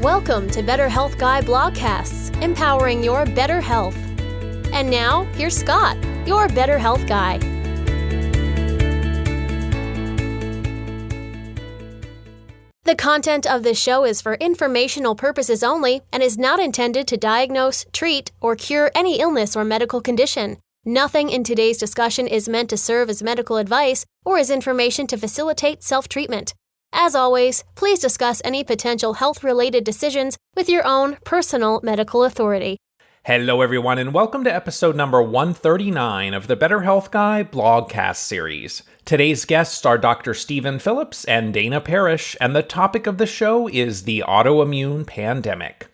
Welcome to Better Health Guy Blogcasts, empowering your better health. And now, here's Scott, your Better Health Guy. The content of this show is for informational purposes only and is not intended to diagnose, treat, or cure any illness or medical condition. Nothing in today's discussion is meant to serve as medical advice or as information to facilitate self-treatment. As always, please discuss any potential health-related decisions with your own personal medical authority. Hello, everyone, and welcome to episode number 139 of the Better Health Guy blogcast series. Today's guests are Dr. Stephen Phillips and Dana Parish, and the topic of the show is the autoimmune pandemic.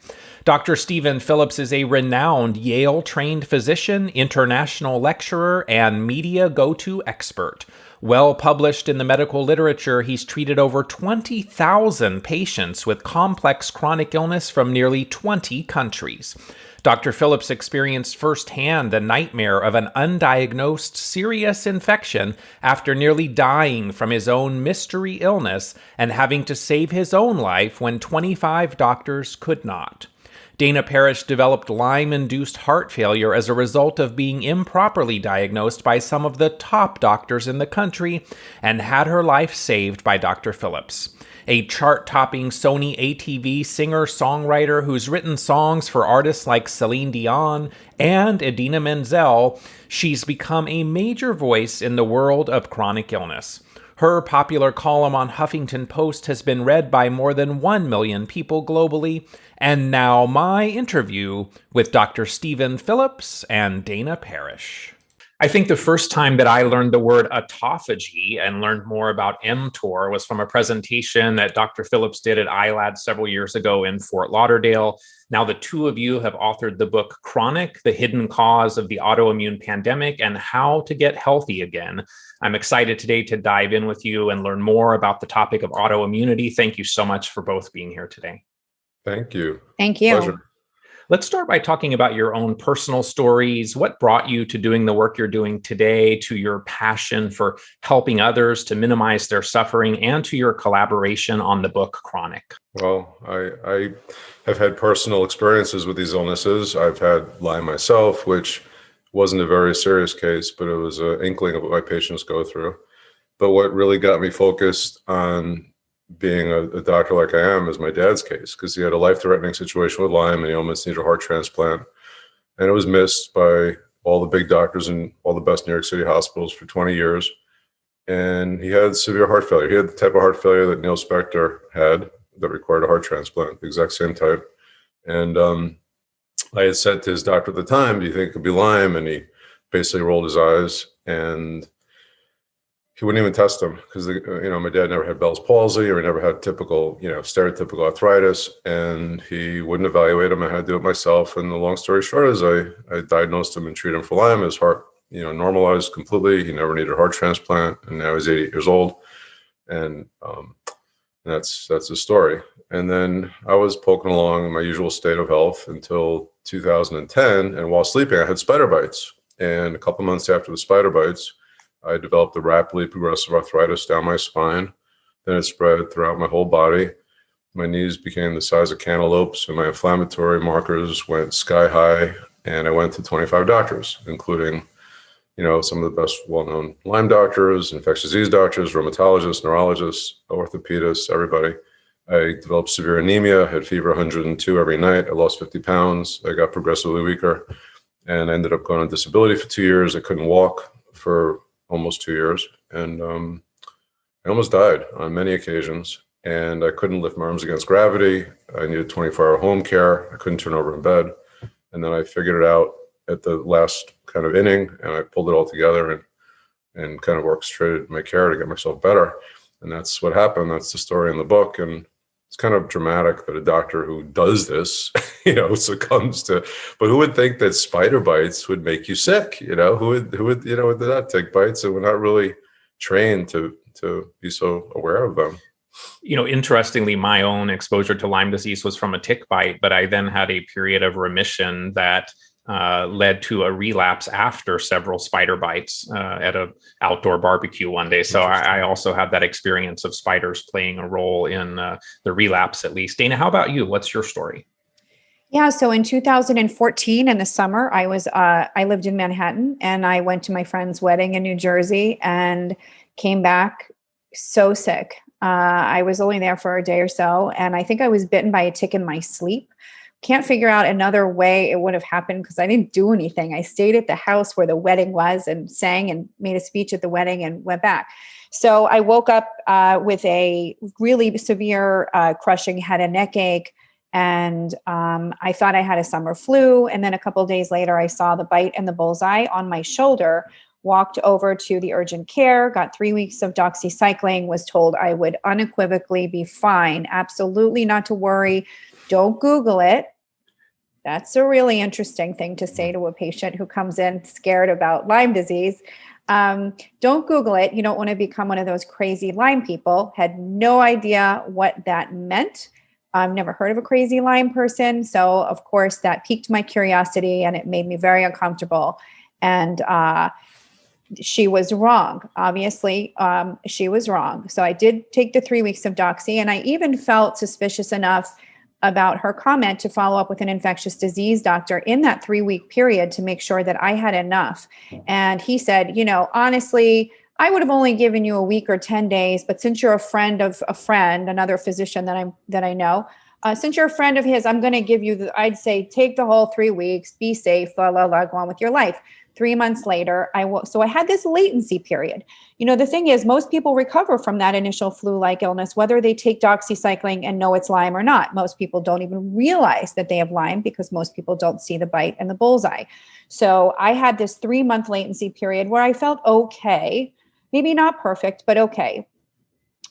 Dr. Stephen Phillips is a renowned Yale-trained physician, international lecturer, and media go-to expert. Well published in the medical literature, he's treated over 20,000 patients with complex chronic illness from nearly 20 countries. Dr. Phillips experienced firsthand the nightmare of an undiagnosed serious infection after nearly dying from his own mystery illness and having to save his own life when 25 doctors could not. Dana Parish developed Lyme-induced heart failure as a result of being improperly diagnosed by some of the top doctors in the country and had her life saved by Dr. Phillips. A chart-topping Sony ATV singer-songwriter who's written songs for artists like Celine, Dion, and Idina Menzel, she's become a major voice in the world of chronic illness. Her popular column on Huffington Post has been read by more than 1 million people globally. And now my interview with Dr. Stephen Phillips and Dana Parish. I think the first time that I learned the word autophagy and learned more about mTOR was from a presentation that Dr. Phillips did at ILAD several years ago in Fort Lauderdale. Now the two of you have authored the book Chronic, The Hidden Cause of the Autoimmune Pandemic and How to Get Healthy Again. I'm excited today to dive in with you and learn more about the topic of autoimmunity. Thank you so much for both being here today. Thank you. Thank you. Pleasure. Let's start by talking about your own personal stories. What brought you to doing the work you're doing today, to your passion for helping others to minimize their suffering, and to your collaboration on the book Chronic? Well, I have had personal experiences with these illnesses. I've had Lyme myself, which wasn't a very serious case, but it was an inkling of what my patients go through. But what really got me focused on being a doctor like I am is my dad's case, because he had a life-threatening situation with Lyme and he almost needed a heart transplant. And it was missed by all the big doctors in all the best New York City hospitals for 20 years. And he had severe heart failure. He had the type of heart failure that Neil Spector had that required a heart transplant, the exact same type. And I had said to his doctor at the time, do you think it could be Lyme? And he basically rolled his eyes and he wouldn't even test him because, my dad never had Bell's palsy or he never had typical, stereotypical arthritis, and he wouldn't evaluate him. I had to do it myself. And the long story short is I diagnosed him and treated him for Lyme. His heart, normalized completely. He never needed a heart transplant, and now he's 88 years old. And that's his story. And then I was poking along in my usual state of health until 2010. And while sleeping, I had spider bites. And a couple months after the spider bites, I developed a rapidly progressive arthritis down my spine. Then it spread throughout my whole body. My knees became the size of cantaloupes and my inflammatory markers went sky high. And I went to 25 doctors, including, some of the best well-known Lyme doctors, infectious disease doctors, rheumatologists, neurologists, orthopedists, everybody. I developed severe anemia, had fever 102 every night. I lost 50 pounds. I got progressively weaker and I ended up going on disability for 2 years. I couldn't walk for almost 2 years. And I almost died on many occasions. And I couldn't lift my arms against gravity. I needed 24-hour home care. I couldn't turn over in bed. And then I figured it out at the last kind of inning, and I pulled it all together and kind of orchestrated my care to get myself better. And that's what happened. That's the story in the book. And it's kind of dramatic that a doctor who does this, succumbs to, but who would think that spider bites would make you sick? Who would did not take bites and we're not really trained to be so aware of them. Interestingly, my own exposure to Lyme disease was from a tick bite, but I then had a period of remission that led to a relapse after several spider bites at an outdoor barbecue one day. So I also have that experience of spiders playing a role in the relapse, at least. Dana, how about you? What's your story? Yeah, so in 2014 in the summer, I lived in Manhattan, and I went to my friend's wedding in New Jersey and came back so sick. I was only there for a day or so, and I think I was bitten by a tick in my sleep. Can't figure out another way it would have happened because I didn't do anything. I stayed at the house where the wedding was and sang and made a speech at the wedding and went back. So I woke up with a really severe crushing head and neck ache. And I thought I had a summer flu. And then a couple of days later, I saw the bite and the bullseye on my shoulder, walked over to the urgent care, got 3 weeks of doxycycline, was told I would unequivocally be fine. Absolutely not to worry. Don't Google it. That's a really interesting thing to say to a patient who comes in scared about Lyme disease. Don't Google it. You don't want to become one of those crazy Lyme people. Had no idea what that meant. I've never heard of a crazy Lyme person. So of course that piqued my curiosity and it made me very uncomfortable. And she was wrong. Obviously, she was wrong. So I did take the 3 weeks of doxy, and I even felt suspicious enough about her comment to follow up with an infectious disease doctor in that 3-week period to make sure that I had enough. And he said, honestly, I would have only given you a week or 10 days, but since you're a friend of a friend, another physician that I know, since you're a friend of his, I'm going to give you I'd say take the whole 3 weeks, be safe, go on with your life. 3 months later, so I had this latency period. The thing is, most people recover from that initial flu-like illness, whether they take doxycycline and know it's Lyme or not. Most people don't even realize that they have Lyme because most people don't see the bite and the bullseye. So I had this 3-month latency period where I felt okay, maybe not perfect, but okay.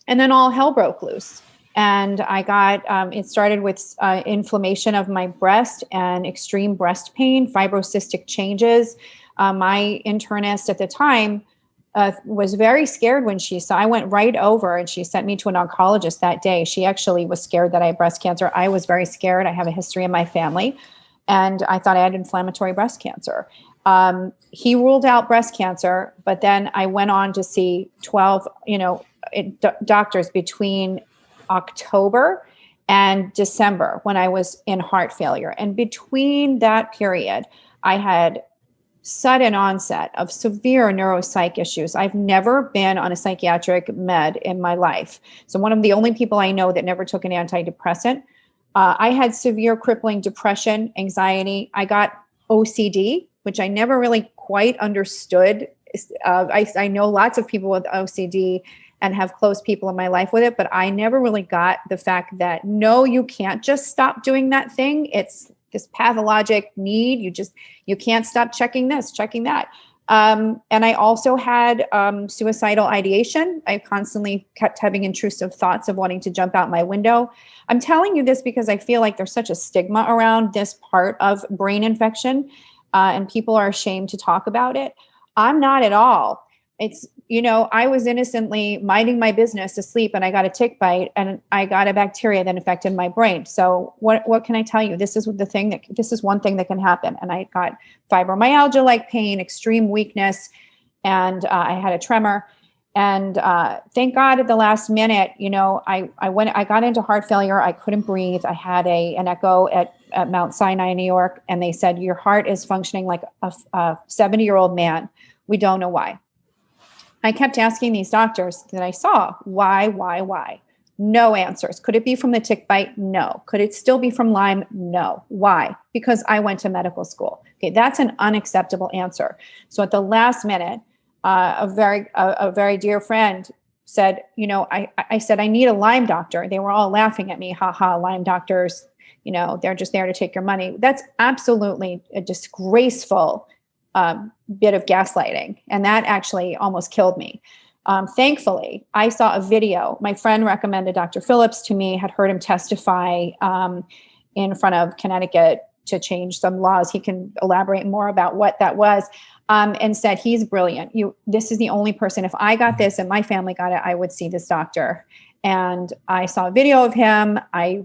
And then all hell broke loose. And I got, it started with inflammation of my breast and extreme breast pain, fibrocystic changes. My internist at the time was very scared when she saw, I went right over and she sent me to an oncologist that day. She actually was scared that I had breast cancer. I was very scared. I have a history in my family, and I thought I had inflammatory breast cancer. He ruled out breast cancer, but then I went on to see 12, doctors between October and December when I was in heart failure. And between that period, I had sudden onset of severe neuropsych issues. I've never been on a psychiatric med in my life. So one of the only people I know that never took an antidepressant. I had severe crippling depression, anxiety. I got OCD, which I never really quite understood. I know lots of people with OCD and have close people in my life with it, but I never really got the fact that, no, you can't just stop doing that thing. It's this pathologic need. You can't stop checking this, checking that. And I also had suicidal ideation. I constantly kept having intrusive thoughts of wanting to jump out my window. I'm telling you this because I feel like there's such a stigma around this part of brain infection, and people are ashamed to talk about it. I'm not at all. It's, I was innocently minding my business asleep and I got a tick bite and I got a bacteria that infected my brain. So what can I tell you? This is one thing that can happen. And I got fibromyalgia-like pain, extreme weakness, and I had a tremor. And thank God at the last minute, I got into heart failure. I couldn't breathe. I had an echo at Mount Sinai, New York. And they said, your heart is functioning like a 70-year-old man. We don't know why. I kept asking these doctors that I saw, why? No answers. Could it be from the tick bite? No. Could it still be from Lyme? No. Why? Because I went to medical school. Okay, that's an unacceptable answer. So at the last minute, a very dear friend said, I said, I need a Lyme doctor. They were all laughing at me. Ha ha, Lyme doctors, they're just there to take your money. That's absolutely a disgraceful bit of gaslighting. And that actually almost killed me. Thankfully, I saw a video. My friend recommended Dr. Phillips to me, had heard him testify in front of Connecticut to change some laws. He can elaborate more about what that was, and said, he's brilliant. This is the only person, if I got this and my family got it, I would see this doctor. And I saw a video of him. I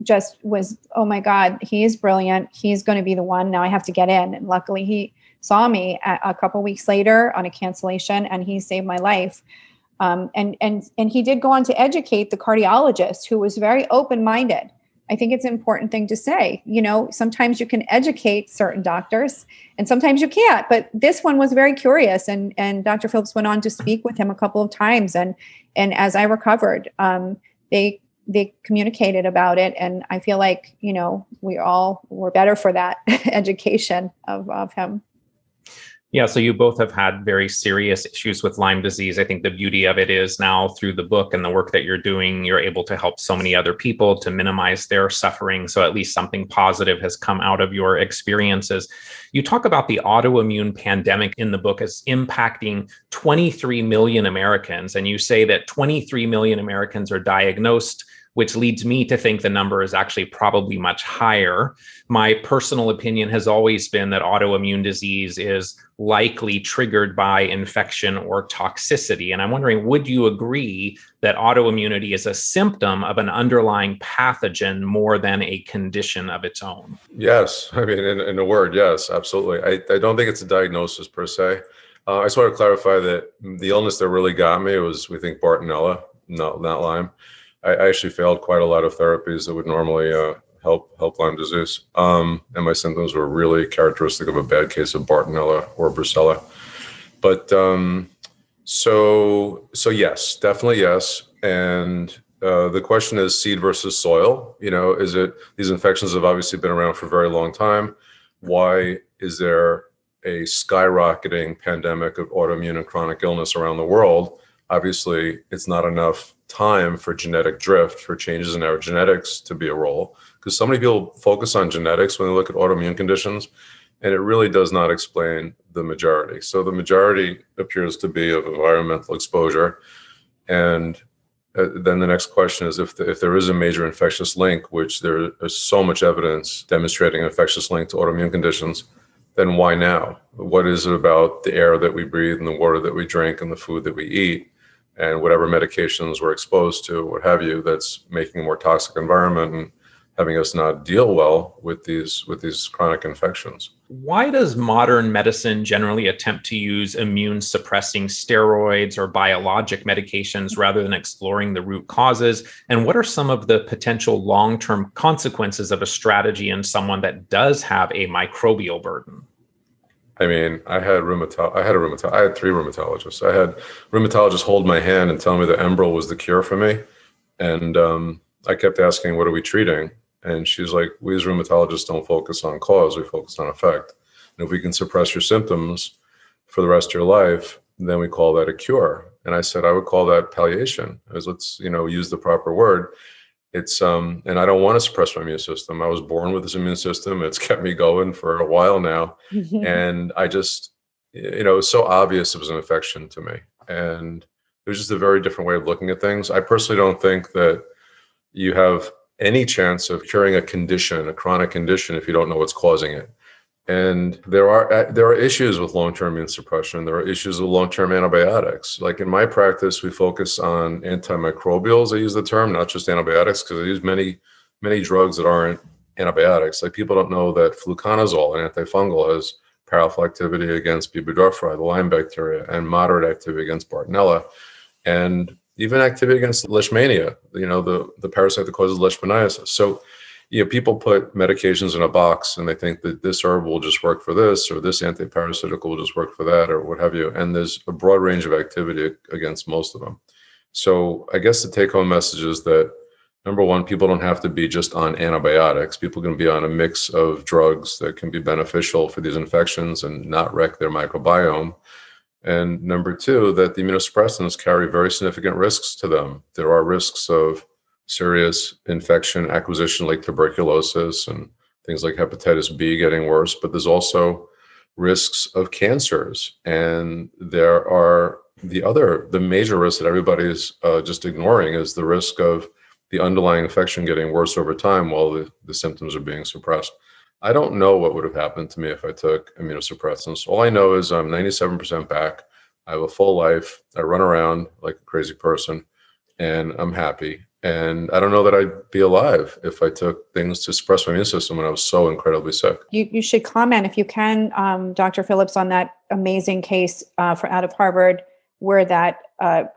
just was, oh my God, he is brilliant. He's going to be the one. Now I have to get in. And luckily he saw me a couple weeks later on a cancellation, and he saved my life. And he did go on to educate the cardiologist, who was very open-minded. I think it's an important thing to say. Sometimes you can educate certain doctors and sometimes you can't, but this one was very curious. And Dr. Phillips went on to speak with him a couple of times. And as I recovered, they communicated about it. And I feel like, we all were better for that education of him. Yeah, so you both have had very serious issues with Lyme disease. I think the beauty of it is now through the book and the work that you're doing, you're able to help so many other people to minimize their suffering. So at least something positive has come out of your experiences. You talk about the autoimmune pandemic in the book as impacting 23 million Americans. And you say that 23 million Americans are diagnosed, which leads me to think the number is actually probably much higher. My personal opinion has always been that autoimmune disease is likely triggered by infection or toxicity. And I'm wondering, would you agree that autoimmunity is a symptom of an underlying pathogen more than a condition of its own? Yes. I mean, in a word, yes, absolutely. I don't think it's a diagnosis per se. I just want to clarify that the illness that really got me was, we think, Bartonella, not Lyme. I actually failed quite a lot of therapies that would normally help Lyme disease. And my symptoms were really characteristic of a bad case of Bartonella or brucella. But so yes, definitely yes. And the question is seed versus soil. Is it, these infections have obviously been around for a very long time. Why is there a skyrocketing pandemic of autoimmune and chronic illness around the world? Obviously, it's not enough time for genetic drift, for changes in our genetics to be a role, because so many people focus on genetics when they look at autoimmune conditions, and it really does not explain the majority. So the majority appears to be of environmental exposure. And then the next question is, if there is a major infectious link, which there is so much evidence demonstrating an infectious link to autoimmune conditions, then why now? What is it about the air that we breathe and the water that we drink and the food that we eat and whatever medications we're exposed to, what have you, that's making a more toxic environment and having us not deal well with these chronic infections? Why does modern medicine generally attempt to use immune suppressing steroids or biologic medications rather than exploring the root causes? And what are some of the potential long-term consequences of a strategy in someone that does have a microbial burden? I mean, I had three rheumatologists. I had rheumatologists hold my hand and tell me that Enbrel was the cure for me. And I kept asking, what are we treating? And she's like, we as rheumatologists don't focus on cause, we focus on effect. And if we can suppress your symptoms for the rest of your life, then we call that a cure. And I said, I would call that palliation. Let's use the proper word. It's and I don't want to suppress my immune system. I was born with this immune system. It's kept me going for a while now. And I just, it was so obvious it was an infection to me. And it was just a very different way of looking at things. I personally don't think that you have any chance of curing a condition, a chronic condition, if you don't know what's causing it. And there are issues with long-term immune suppression. There are issues with long-term antibiotics. Like in my practice, we focus on antimicrobials. I use the term, not just antibiotics, because I use many drugs that aren't antibiotics. Like people don't know that fluconazole, an antifungal, has powerful activity against B. burgdorferi, the Lyme bacteria, and moderate activity against Bartonella, and even activity against Leishmania, the parasite that causes leishmaniasis. So, people put medications in a box and they think that this herb will just work for this, or this antiparasitical will just work for that, or what have you. And there's a broad range of activity against most of them. So I guess the take-home message is that, number one, people don't have to be just on antibiotics. People can be on a mix of drugs that can be beneficial for these infections and not wreck their microbiome. And number two, that the immunosuppressants carry very significant risks to them. There are risks of serious infection acquisition like tuberculosis and things like hepatitis B getting worse, but there's also risks of cancers. And there are the major risk that everybody's just ignoring is the risk of the underlying infection getting worse over time while the symptoms are being suppressed. I don't know what would have happened to me if I took immunosuppressants. All I know is I'm 97% back. I have a full life. I run around like a crazy person and I'm happy. And I don't know that I'd be alive if I took things to suppress my immune system when I was so incredibly sick. You should comment, if you can, Dr. Phillips, on that amazing case out of Harvard, where that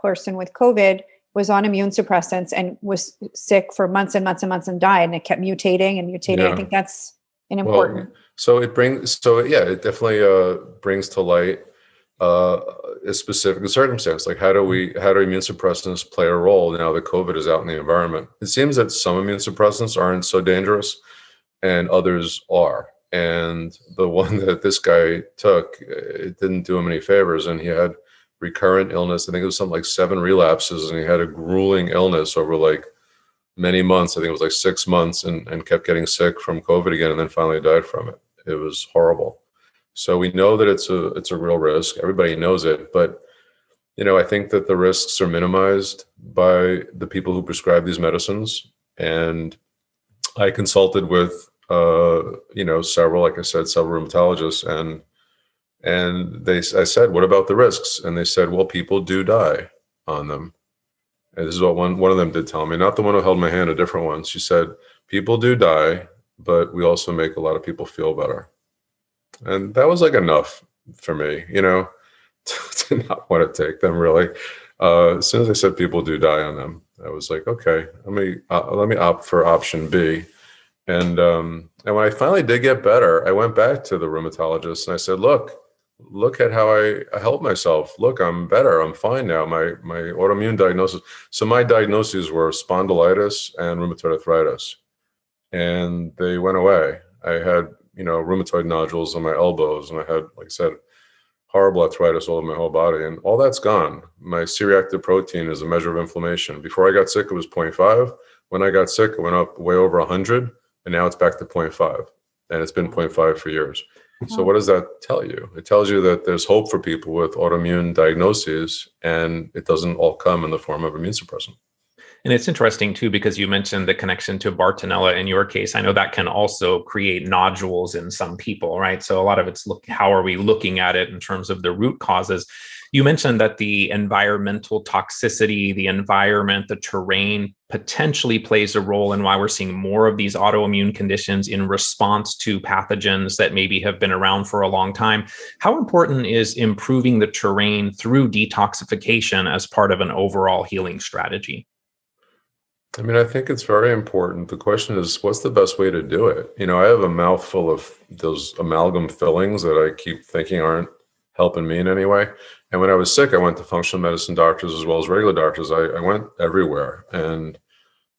person with COVID was on immune suppressants and was sick for months and months and months and died, and it kept mutating and mutating. Yeah. I think that's an important. It definitely brings to light a specific circumstance. Like how do immune suppressants play a role now that COVID is out in the environment? It seems that some immune suppressants aren't so dangerous and others are. And the one that this guy took, it didn't do him any favors, and he had recurrent illness. I think it was something like 7 relapses, and he had a grueling illness over like many months. I think it was like 6 months, and kept getting sick from COVID again, and then finally died from it. It was horrible. So we know that it's a real risk. Everybody knows it, but I think that the risks are minimized by the people who prescribe these medicines. And I consulted with several rheumatologists, and I said, what about the risks? And they said, well, people do die on them. And this is what one of them did tell me, not the one who held my hand, a different one. She said, people do die, but we also make a lot of people feel better. And that was like enough for me, to not want to take them really. As soon as I said people do die on them, I was like, okay, let me opt for option B. And when I finally did get better, I went back to the rheumatologist and I said, look at how I helped myself. Look, I'm better. I'm fine now. My autoimmune diagnosis. So my diagnoses were spondylitis and rheumatoid arthritis, and they went away. I had rheumatoid nodules on my elbows, and I had, like I said, horrible arthritis all over my whole body, and all that's gone. My C-reactive protein is a measure of inflammation. Before I got sick, it was 0.5. When I got sick, it went up way over 100, and now it's back to 0.5, and it's been 0.5 for years. So what does that tell you? It tells you that there's hope for people with autoimmune diagnoses, and it doesn't all come in the form of immune suppressant. And it's interesting too, because you mentioned the connection to Bartonella in your case. I know that can also create nodules in some people, right? So a lot of it's how are we looking at it in terms of the root causes? You mentioned that the environmental toxicity, the environment, the terrain potentially plays a role in why we're seeing more of these autoimmune conditions in response to pathogens that maybe have been around for a long time. How important is improving the terrain through detoxification as part of an overall healing strategy? I mean, I think it's very important. The question is, what's the best way to do it? I have a mouthful of those amalgam fillings that I keep thinking aren't helping me in any way. And when I was sick, I went to functional medicine doctors as well as regular doctors. I went everywhere, and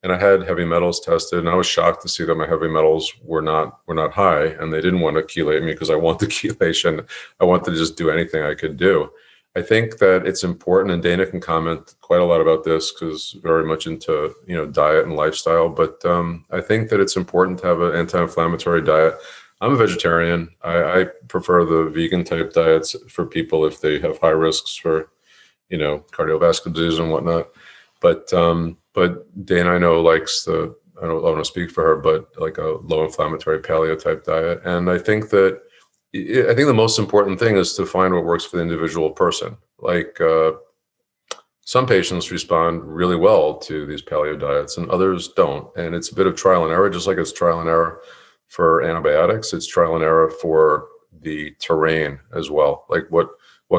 I had heavy metals tested, and I was shocked to see that my heavy metals were not high, and they didn't want to chelate me because I want the chelation. I wanted to just do anything I could do. I think that it's important, and Dana can comment quite a lot about this because very much into diet and lifestyle. But I think that it's important to have an anti-inflammatory diet. I'm a vegetarian. I prefer the vegan type diets for people if they have high risks for cardiovascular disease and whatnot. But Dana, I know, likes I don't want to speak for her, but like a low inflammatory paleo type diet. And I think the most important thing is to find what works for the individual person. Like some patients respond really well to these paleo diets and others don't. And it's a bit of trial and error, just like it's trial and error for antibiotics. It's trial and error for the terrain as well. Like what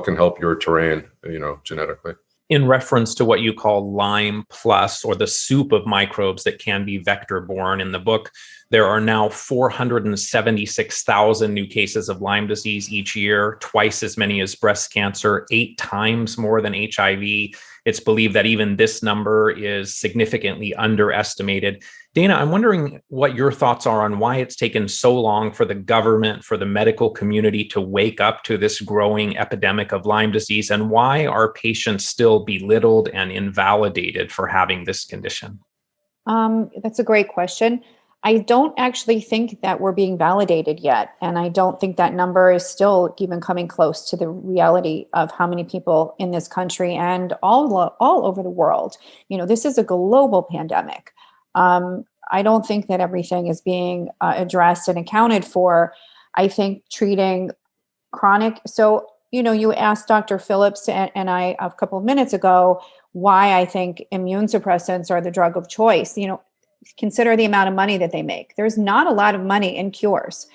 can help your terrain, genetically. In reference to what you call Lyme plus, or the soup of microbes that can be vector-borne in the book, there are now 476,000 new cases of Lyme disease each year, twice as many as breast cancer, 8 times more than HIV. It's believed that even this number is significantly underestimated. Dana, I'm wondering what your thoughts are on why it's taken so long for the government, for the medical community to wake up to this growing epidemic of Lyme disease, and why are patients still belittled and invalidated for having this condition? That's a great question. I don't actually think that we're being validated yet. And I don't think that number is still even coming close to the reality of how many people in this country and all over the world. This is a global pandemic. I don't think that everything is being addressed and accounted for. I think treating chronic. So, you asked Dr. Phillips and I a couple of minutes ago, why I think immune suppressants are the drug of choice. Consider the amount of money that they make. There's not a lot of money in cures.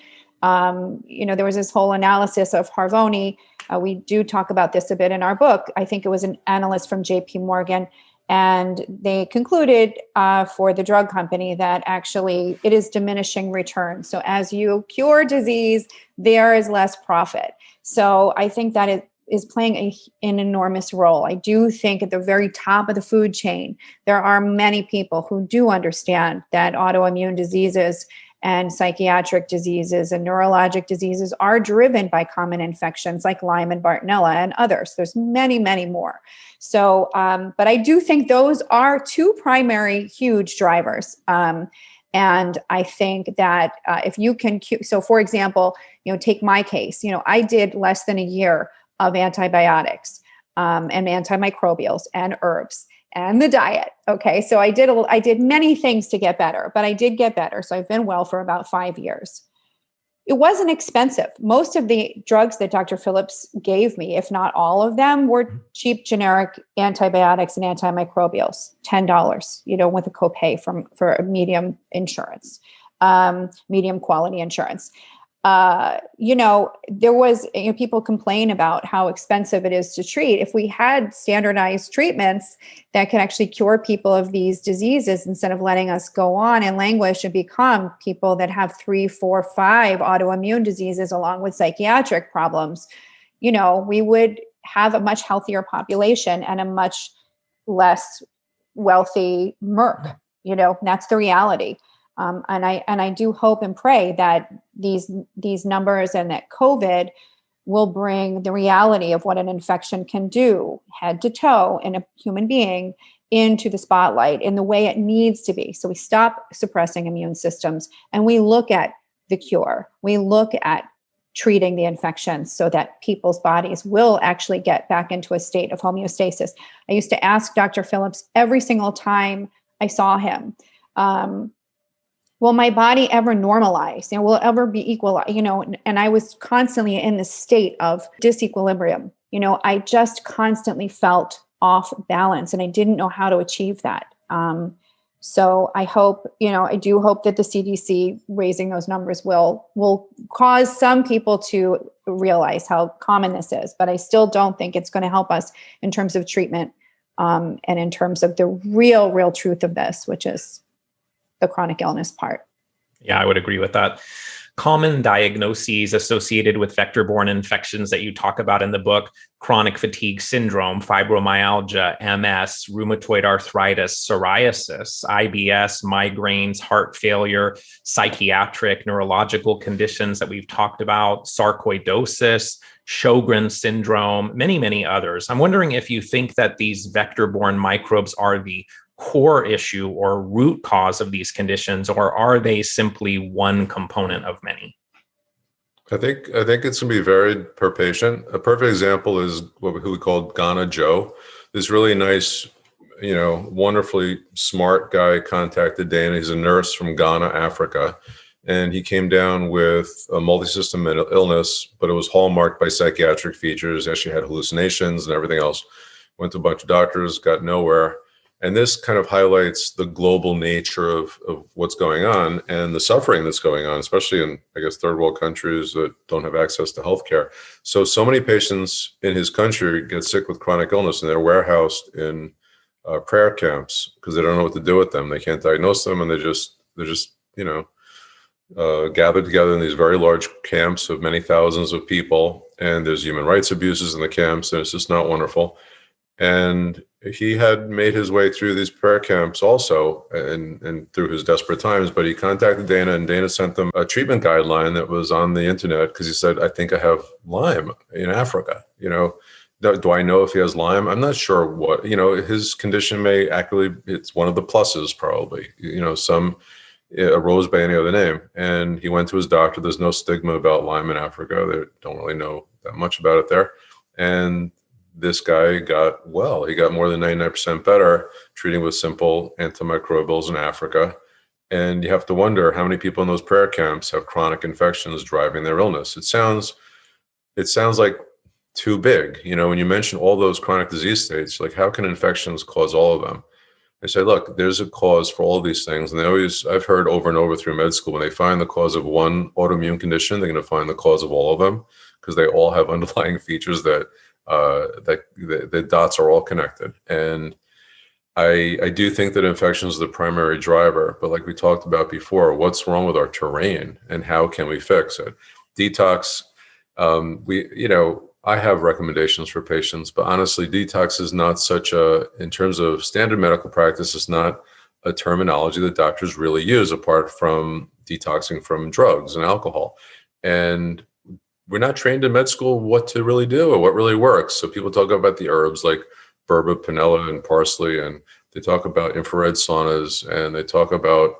There was this whole analysis of Harvoni. We do talk about this a bit in our book. I think it was an analyst from JP Morgan, and they concluded for the drug company that actually it is diminishing returns. So as you cure disease, there is less profit. So I think that it is playing an enormous role. I do think at the very top of the food chain, there are many people who do understand that autoimmune diseases and psychiatric diseases and neurologic diseases are driven by common infections like Lyme and Bartonella and others. There's many, many more. So, but I do think those are two primary huge drivers. And I think that if you can, so for example, take my case, I did less than a year of antibiotics and antimicrobials and herbs and the diet. Okay. So I did many things to get better, but I did get better. So I've been well for about 5 years. It wasn't expensive. Most of the drugs that Dr. Phillips gave me, if not all of them, were cheap, generic antibiotics and antimicrobials, $10, with a copay for a medium insurance, medium quality insurance. There was, people complain about how expensive it is to treat. If we had standardized treatments that could actually cure people of these diseases instead of letting us go on and languish and become people that have 3, 4, 5 autoimmune diseases along with psychiatric problems, we would have a much healthier population and a much less wealthy merc. That's the reality. And I do hope and pray that these numbers and that COVID will bring the reality of what an infection can do head to toe in a human being into the spotlight in the way it needs to be. So we stop suppressing immune systems and we look at the cure. We look at treating the infections so that people's bodies will actually get back into a state of homeostasis. I used to ask Dr. Phillips every single time I saw him, will my body ever normalize? Will it ever be equal? And I was constantly in this state of disequilibrium. I just constantly felt off balance and I didn't know how to achieve that. So I hope, I do hope that the CDC raising those numbers will cause some people to realize how common this is, but I still don't think it's going to help us in terms of treatment and in terms of the real truth of this, which is the chronic illness part. Yeah, I would agree with that. Common diagnoses associated with vector-borne infections that you talk about in the book: chronic fatigue syndrome, fibromyalgia, MS, rheumatoid arthritis, psoriasis, IBS, migraines, heart failure, psychiatric, neurological conditions that we've talked about, sarcoidosis, Sjogren's syndrome, many, many others. I'm wondering if you think that these vector-borne microbes are the core issue or root cause of these conditions, or are they simply one component of many? I think it's going to be varied per patient. A perfect example is who we call Ghana Joe. This really nice, wonderfully smart guy contacted Dana. He's a nurse from Ghana, Africa. And he came down with a multi-system illness, but it was hallmarked by psychiatric features. Actually had hallucinations and everything else. Went to a bunch of doctors, got nowhere. And this kind of highlights the global nature of what's going on and the suffering that's going on, especially in, I guess, third world countries that don't have access to healthcare. So many patients in his country get sick with chronic illness and they're warehoused in prayer camps because they don't know what to do with them. They can't diagnose them, and they're just gathered together in these very large camps of many thousands of people. And there's human rights abuses in the camps, and it's just not wonderful. And he had made his way through these prayer camps also and through his desperate times, but he contacted Dana, and Dana sent them a treatment guideline that was on the internet because he said, I think I have Lyme in Africa. Do I know if he has Lyme? I'm not sure what, his condition may actually, it's one of the pluses probably, some arose by any other name. And he went to his doctor. There's no stigma about Lyme in Africa. They don't really know that much about it there. And this guy got well. He got more than 99% better treating with simple antimicrobials in Africa. And you have to wonder how many people in those prayer camps have chronic infections driving their illness. It sounds like too big. When you mention all those chronic disease states, like how can infections cause all of them? They say, look, there's a cause for all these things. And I've heard over and over through med school, when they find the cause of one autoimmune condition, they're going to find the cause of all of them, because they all have underlying features that the dots are all connected. And I do think that infections are the primary driver, but like we talked about before, what's wrong with our terrain and how can we fix it? Detox, I have recommendations for patients, but honestly, detox is not in terms of standard medical practice, it's not a terminology that doctors really use apart from detoxing from drugs and alcohol. And we're not trained in med school what to really do or what really works. So people talk about the herbs like berba, panella, and parsley, and they talk about infrared saunas, and they talk about,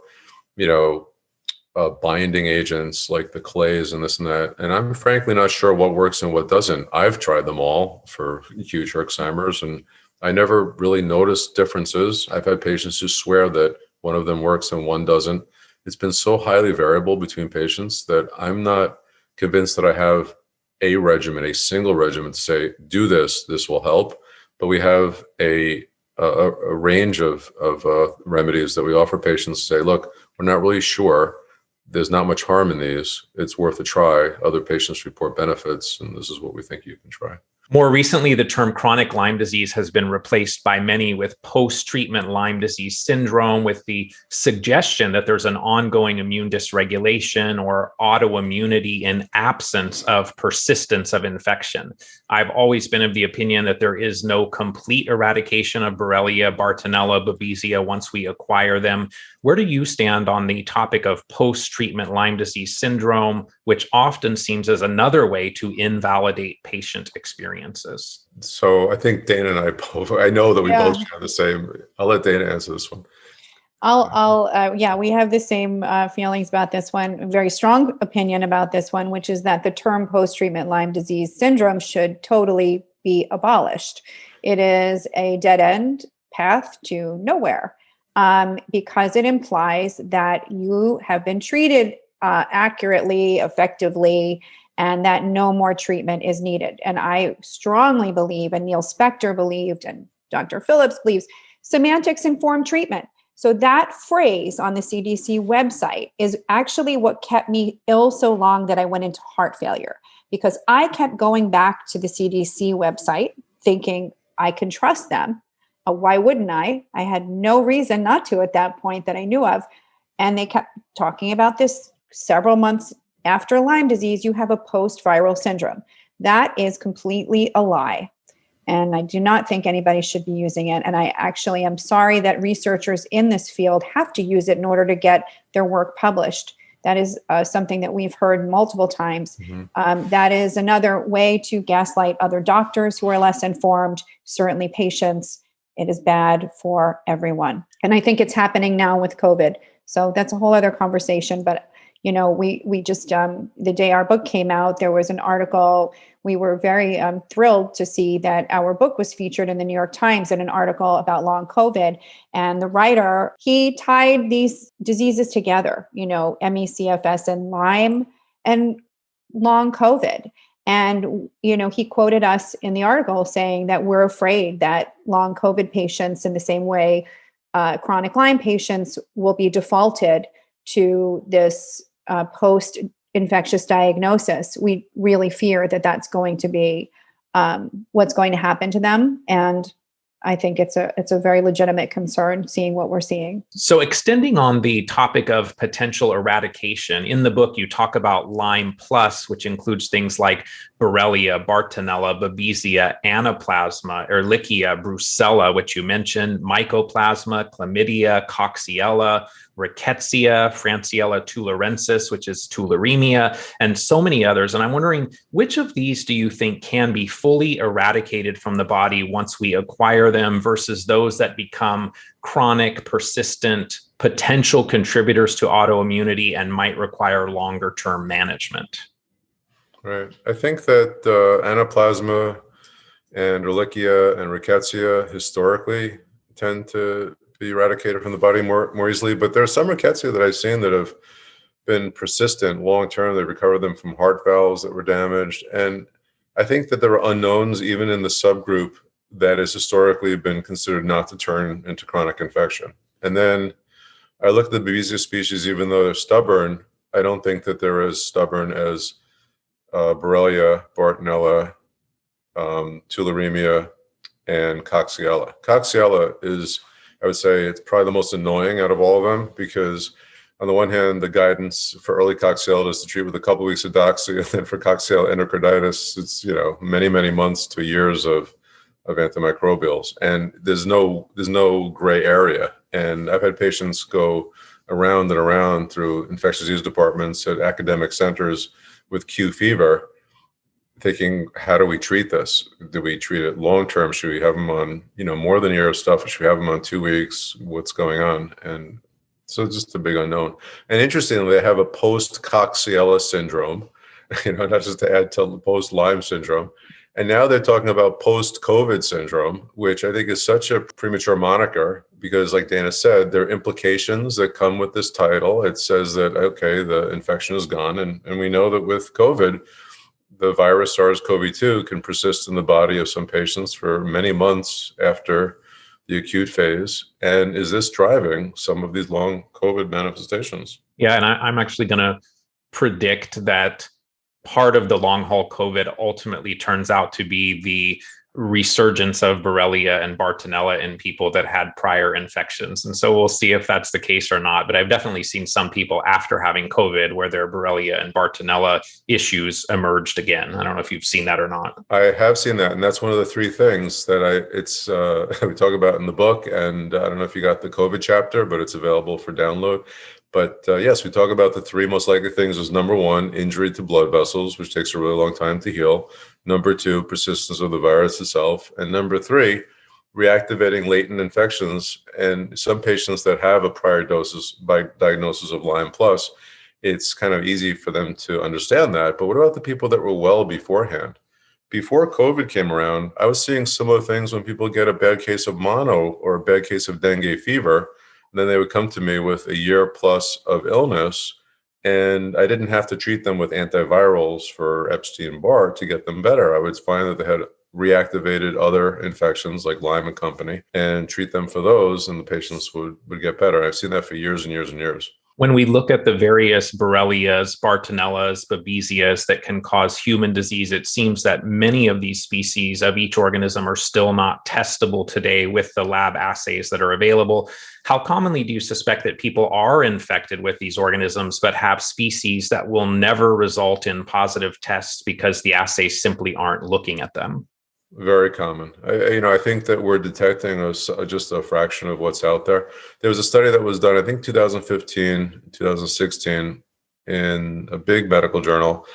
binding agents like the clays and this and that. And I'm frankly not sure what works and what doesn't. I've tried them all for huge Herxheimers, and I never really noticed differences. I've had patients who swear that one of them works and one doesn't. It's been so highly variable between patients that I'm not convinced that I have a single regimen to say, do this will help. But we have a range of remedies that we offer patients to say, look, we're not really sure. There's not much harm in these. It's worth a try. Other patients report benefits, and this is what we think you can try. More recently, the term chronic Lyme disease has been replaced by many with post-treatment Lyme disease syndrome, with the suggestion that there's an ongoing immune dysregulation or autoimmunity in absence of persistence of infection. I've always been of the opinion that there is no complete eradication of Borrelia, Bartonella, Babesia once we acquire them. Where do you stand on the topic of post-treatment Lyme disease syndrome, which often seems as another way to invalidate patient experiences? So I think Dana and I know that we both share the same. I'll let Dana answer this one. We have the same feelings about this one, a very strong opinion about this one, which is that the term post-treatment Lyme disease syndrome should totally be abolished. It is a dead end path to nowhere, because it implies that you have been treated accurately, effectively, and that no more treatment is needed. And I strongly believe, and Neil Spector believed, and Dr. Phillips believes, semantics-informed treatment. So that phrase on the CDC website is actually what kept me ill so long that I went into heart failure, because I kept going back to the CDC website thinking I can trust them. Why wouldn't I? I had no reason not to at that point that I knew of. And they kept talking about this several months after Lyme disease, you have a post-viral syndrome. That is completely a lie. And I do not think anybody should be using it. And I actually am sorry that researchers in this field have to use it in order to get their work published. That is something that we've heard multiple times. Mm-hmm. That is another way to gaslight other doctors who are less informed, certainly patients. It is bad for everyone. And I think it's happening now with COVID. So that's a whole other conversation. But we just, the day our book came out, there was an article. We were very thrilled to see that our book was featured in the New York Times in an article about long COVID. And the writer, he tied these diseases together, ME/CFS and Lyme and long COVID. And, he quoted us in the article saying that we're afraid that long COVID patients, in the same way chronic Lyme patients, will be defaulted to this post-infectious diagnosis. We really fear that that's going to be what's going to happen to them. And I think it's a very legitimate concern, seeing what we're seeing. So extending on the topic of potential eradication, in the book, you talk about Lyme Plus, which includes things like Borrelia, Bartonella, Babesia, Anaplasma, Ehrlichia, Brucella, which you mentioned, Mycoplasma, Chlamydia, Coxiella, Rickettsia, Francisella tularensis, which is tularemia, and so many others. And I'm wondering, which of these do you think can be fully eradicated from the body once we acquire them versus those that become chronic, persistent, potential contributors to autoimmunity and might require longer term management? Right. I think that Anaplasma and Ehrlichia and Rickettsia historically tend to be eradicated from the body more easily. But there are some Rickettsia that I've seen that have been persistent long-term. They recovered them from heart valves that were damaged. And I think that there are unknowns even in the subgroup that has historically been considered not to turn into chronic infection. And then I look at the Babesia species, even though they're stubborn, I don't think that they're as stubborn as Borrelia, Bartonella, Tularemia, and Coxiella. Coxiella is, I would say, it's probably the most annoying out of all of them, because on the one hand, the guidance for early Coxiella is to treat with a couple of weeks of doxy, and then for Coxiella endocarditis, it's many, many months to years of antimicrobials, and there's no gray area. And I've had patients go around and around through infectious disease departments at academic centers with Q fever, thinking, how do we treat this? Do we treat it long term? Should we have them on more than a year of stuff? Or should we have them on 2 weeks? What's going on? And so it's just a big unknown. And interestingly, they have a post-Coxiella syndrome, not just to add to post-Lyme syndrome. And now they're talking about post-COVID syndrome, which I think is such a premature moniker, because like Dana said, there are implications that come with this title. It says that, okay, the infection is gone. And we know that with COVID, the virus SARS-CoV-2 can persist in the body of some patients for many months after the acute phase. And is this driving some of these long COVID manifestations? Yeah, and I'm actually going to predict that part of the long haul COVID ultimately turns out to be the resurgence of Borrelia and Bartonella in people that had prior infections. And so we'll see if that's the case or not. But I've definitely seen some people after having COVID where their Borrelia and Bartonella issues emerged again. I don't know if you've seen that or not. I have seen that. And that's one of the three things that we talk about in the book. And I don't know if you got the COVID chapter, but it's available for download. But yes, we talk about the three most likely things is number one, injury to blood vessels, which takes a really long time to heal. Number two, persistence of the virus itself. And number three, reactivating latent infections. And some patients that have a prior diagnosis of Lyme plus, it's kind of easy for them to understand that. But what about the people that were well beforehand? Before COVID came around, I was seeing similar things when people get a bad case of mono or a bad case of dengue fever. And then they would come to me with a year plus of illness, and I didn't have to treat them with antivirals for Epstein-Barr to get them better. I would find that they had reactivated other infections like Lyme and company and treat them for those, and the patients would get better. I've seen that for years and years and years. When we look at the various Borrelias, Bartonellas, Babesias that can cause human disease, it seems that many of these species of each organism are still not testable today with the lab assays that are available. How commonly do you suspect that people are infected with these organisms but have species that will never result in positive tests because the assays simply aren't looking at them? Very common. I think that we're detecting just a fraction of what's out there. There was a study that was done, I think 2015, 2016, in a big medical journal,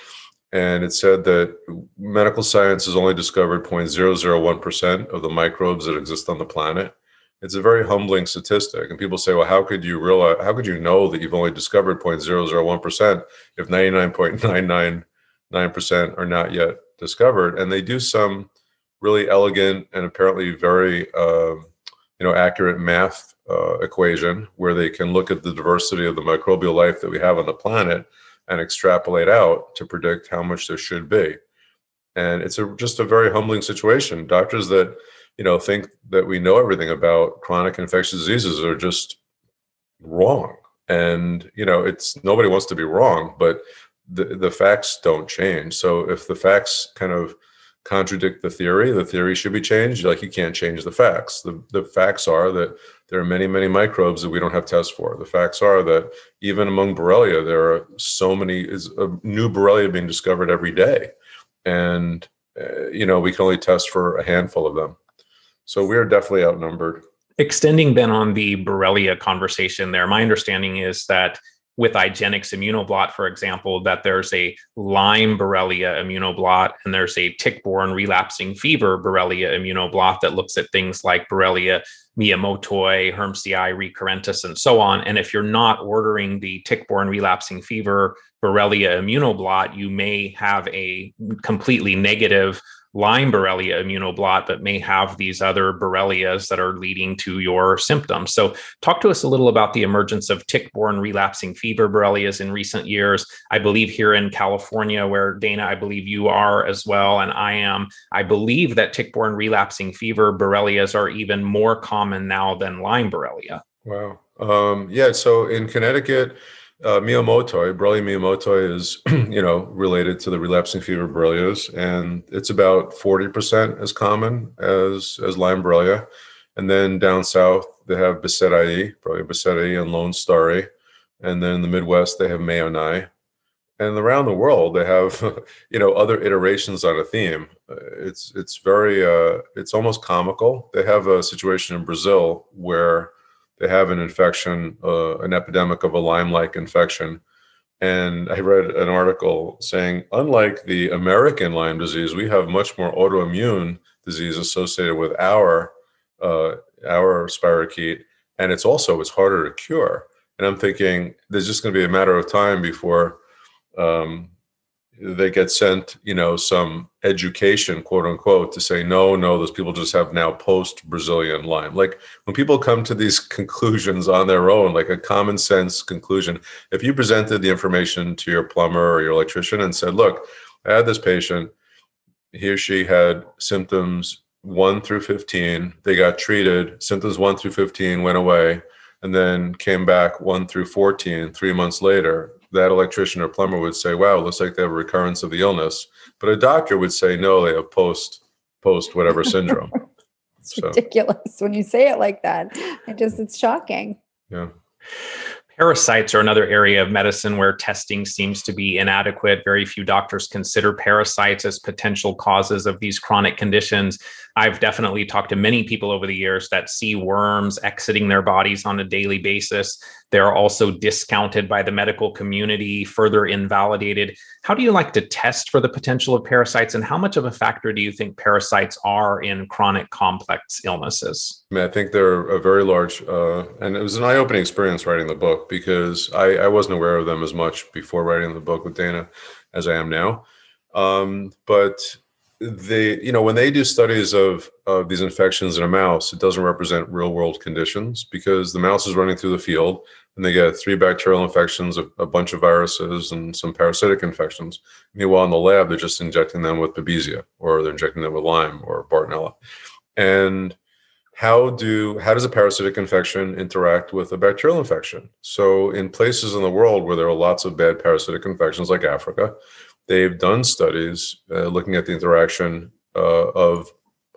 and it said that medical science has only discovered 0.001% of the microbes that exist on the planet. It's a very humbling statistic, and people say, "Well, how could you know that you've only discovered 0.001% if 99.999% are not yet discovered?" And they do some really elegant and apparently very accurate math equation where they can look at the diversity of the microbial life that we have on the planet and extrapolate out to predict how much there should be. And it's just a very humbling situation. Doctors that think that we know everything about chronic infectious diseases are just wrong. And it's nobody wants to be wrong, but the facts don't change. So if the facts kind of contradict the theory should be changed. Like, you can't change the facts. The facts are that there are many, many microbes that we don't have tests for. The facts are that even among Borrelia, there are so many, is a new Borrelia being discovered every day. And, we can only test for a handful of them. So we're definitely outnumbered. Extending then on the Borrelia conversation there, my understanding is that with IGeneX immunoblot, for example, that there's a Lyme Borrelia immunoblot and there's a tick-borne relapsing fever Borrelia immunoblot that looks at things like Borrelia miyamotoi, Hermsii recurrentis, and so on. And if you're not ordering the tick-borne relapsing fever Borrelia immunoblot, you may have a completely negative Lyme borrelia immunoblot, but may have these other borrelias that are leading to your symptoms. So talk to us a little about the emergence of tick-borne relapsing fever borrelias in recent years. I believe here in California, where Dana, I believe you are as well, and I am, I believe that tick-borne relapsing fever borrelias are even more common now than Lyme borrelia. Wow. Yeah. So in Connecticut, Borrelia miyamotoi is, related to the relapsing fever borrelias, and it's about 40% as common as Lyme borrelia. And then down south, they have Borrelia bissettii and Lone Starry. And then in the Midwest, they have Mayonnaise. And around the world, they have, other iterations on a theme. It's very, it's almost comical. They have a situation in Brazil where they have an infection, an epidemic of a Lyme-like infection. And I read an article saying, unlike the American Lyme disease, we have much more autoimmune disease associated with our spirochete, and it's harder to cure. And I'm thinking there's just going to be a matter of time before they get sent, some education, quote unquote, to say, no, those people just have now post-Brazilian Lyme. Like when people come to these conclusions on their own, like a common sense conclusion, if you presented the information to your plumber or your electrician and said, look, I had this patient, he or she had symptoms 1 through 15, they got treated, symptoms 1 through 15 went away, and then came back 1 through 14, 3 months later, that electrician or plumber would say, wow, it looks like they have a recurrence of the illness. But a doctor would say, no, they have post whatever syndrome. It's ridiculous when you say it like that. It's shocking. Yeah. Parasites are another area of medicine where testing seems to be inadequate. Very few doctors consider parasites as potential causes of these chronic conditions. I've definitely talked to many people over the years that see worms exiting their bodies on a daily basis. They're also discounted by the medical community, further invalidated. How do you like to test for the potential of parasites, and how much of a factor do you think parasites are in chronic complex illnesses? I think they're a very large, and it was an eye-opening experience writing the book, because I wasn't aware of them as much before writing the book with Dana as I am now. But when they do studies of these infections in a mouse, it doesn't represent real world conditions, because the mouse is running through the field and they get 3 bacterial infections, a bunch of viruses, and some parasitic infections. Meanwhile, in the lab, they're just injecting them with Babesia, or they're injecting them with Lyme or Bartonella. And how does a parasitic infection interact with a bacterial infection? So in places in the world where there are lots of bad parasitic infections, like Africa, they've done studies looking at the interaction of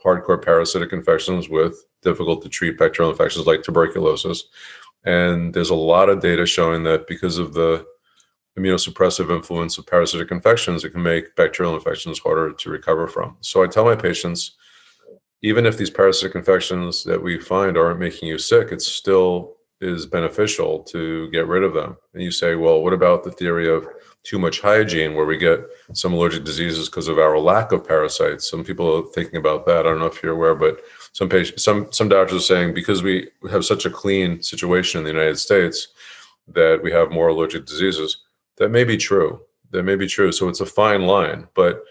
hardcore parasitic infections with difficult to treat bacterial infections like tuberculosis. And there's a lot of data showing that because of the immunosuppressive influence of parasitic infections, it can make bacterial infections harder to recover from. So I tell my patients, even if these parasitic infections that we find aren't making you sick, it still is beneficial to get rid of them. And you say, well, what about the theory of too much hygiene, where we get some allergic diseases because of our lack of parasites? Some people are thinking about that. I don't know if you're aware, but some doctors are saying, because we have such a clean situation in the United States, that we have more allergic diseases. That may be true. So it's a fine line. But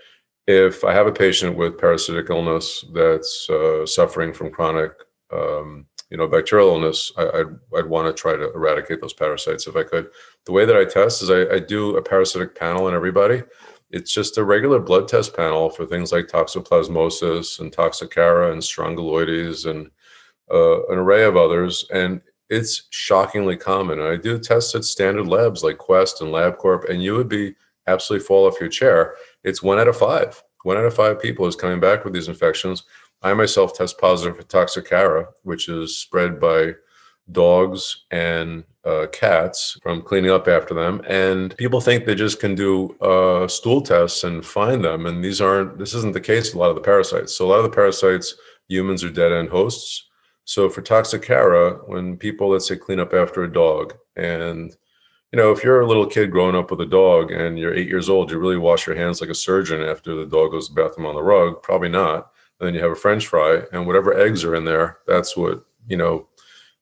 if I have a patient with parasitic illness that's suffering from chronic, bacterial illness, I'd want to try to eradicate those parasites if I could. The way that I test is I do a parasitic panel on everybody. It's just a regular blood test panel for things like toxoplasmosis and Toxicara and Strongyloides and an array of others. And it's shockingly common. And I do tests at standard labs like Quest and LabCorp, and you would be absolutely fall off your chair. It's 1 out of 5. 1 out of 5 people is coming back with these infections. I myself test positive for Toxicara, which is spread by dogs and cats from cleaning up after them. And people think they just can do stool tests and find them. And this isn't the case with a lot of the parasites. So a lot of the parasites, humans are dead end hosts. So for Toxicara, when people, let's say, clean up after a dog, and if you're a little kid growing up with a dog and you're 8 years old, you really wash your hands like a surgeon after the dog goes to the bathroom on the rug? Probably not. And then you have a French fry, and whatever eggs are in there, that's what,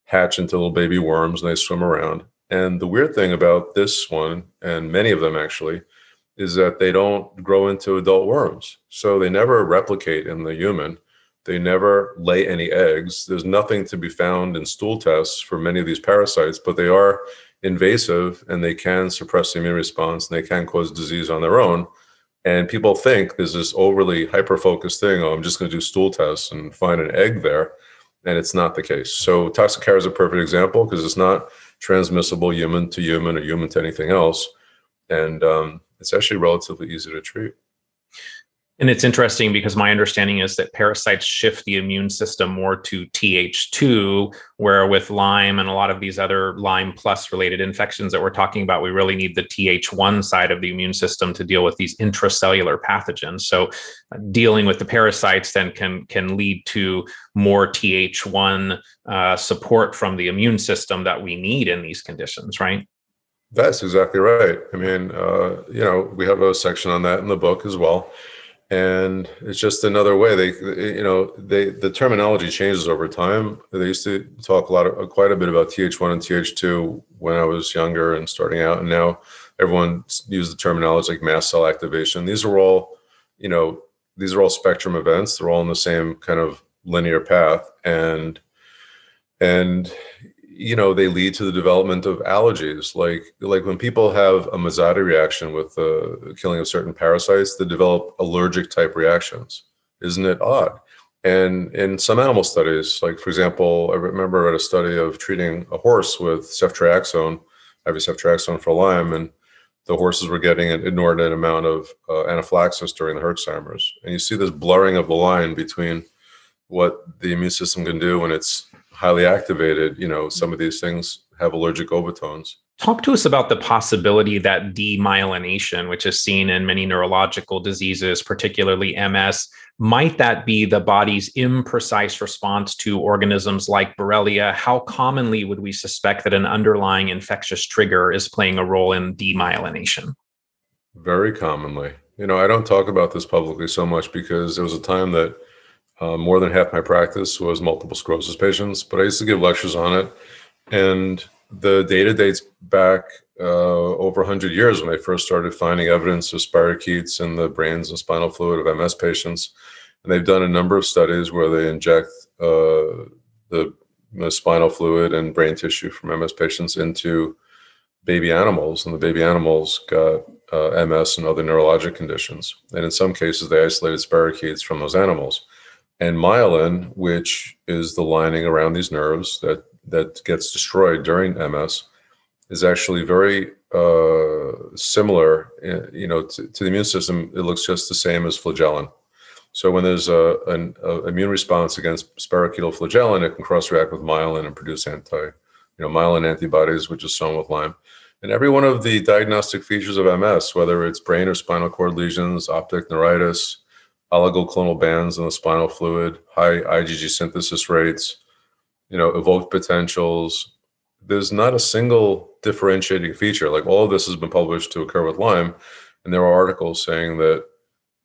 hatch into little baby worms, and they swim around. And the weird thing about this one, and many of them actually, is that they don't grow into adult worms. So they never replicate in the human. They never lay any eggs. There's nothing to be found in stool tests for many of these parasites, but they are invasive and they can suppress the immune response and they can cause disease on their own. And people think there's this overly hyper-focused thing, oh, I'm just going to do stool tests and find an egg there. And it's not the case. So Toxicare is a perfect example because it's not transmissible human to human or human to anything else. And it's actually relatively easy to treat. And it's interesting because my understanding is that parasites shift the immune system more to Th2, where with Lyme and a lot of these other Lyme plus related infections that we're talking about, we really need the Th1 side of the immune system to deal with these intracellular pathogens. So dealing with the parasites then can lead to more Th1 support from the immune system that we need in these conditions, right? That's exactly right. I mean, we have a section on that in the book as well. And it's just another way the terminology changes over time. They used to talk quite a bit about Th1 and Th2 when I was younger and starting out. And now everyone uses the terminology like mast cell activation. These are all spectrum events. They're all in the same kind of linear path. And they lead to the development of allergies. Like when people have a Mazzati reaction with the killing of certain parasites, they develop allergic type reactions. Isn't it odd? And in some animal studies, like for example, I remember I read a study of treating a horse with ceftriaxone, IV ceftriaxone for Lyme, and the horses were getting an inordinate amount of anaphylaxis during the Herxheimer's. And you see this blurring of the line between what the immune system can do when it's highly activated. Some of these things have allergic overtones. Talk to us about the possibility that demyelination, which is seen in many neurological diseases, particularly MS, might that be the body's imprecise response to organisms like borrelia? How commonly would we suspect that an underlying infectious trigger is playing a role in demyelination? Very commonly. I don't talk about this publicly so much because there was a time that more than half my practice was multiple sclerosis patients, but I used to give lectures on it. And the data dates back over 100 years when I first started finding evidence of spirochetes in the brains and spinal fluid of MS patients. And they've done a number of studies where they inject the spinal fluid and brain tissue from MS patients into baby animals. And the baby animals got MS and other neurologic conditions. And in some cases, they isolated spirochetes from those animals. And myelin, which is the lining around these nerves that gets destroyed during MS, is actually very similar, to the immune system. It looks just the same as flagellin. So when there's an immune response against spirochetal flagellin, it can cross-react with myelin and produce myelin antibodies, which is shown with Lyme. And every one of the diagnostic features of MS, whether it's brain or spinal cord lesions, optic neuritis, oligoclonal bands in the spinal fluid, high IgG synthesis rates, evoked potentials. There's not a single differentiating feature. Like all of this has been published to occur with Lyme. And there are articles saying that,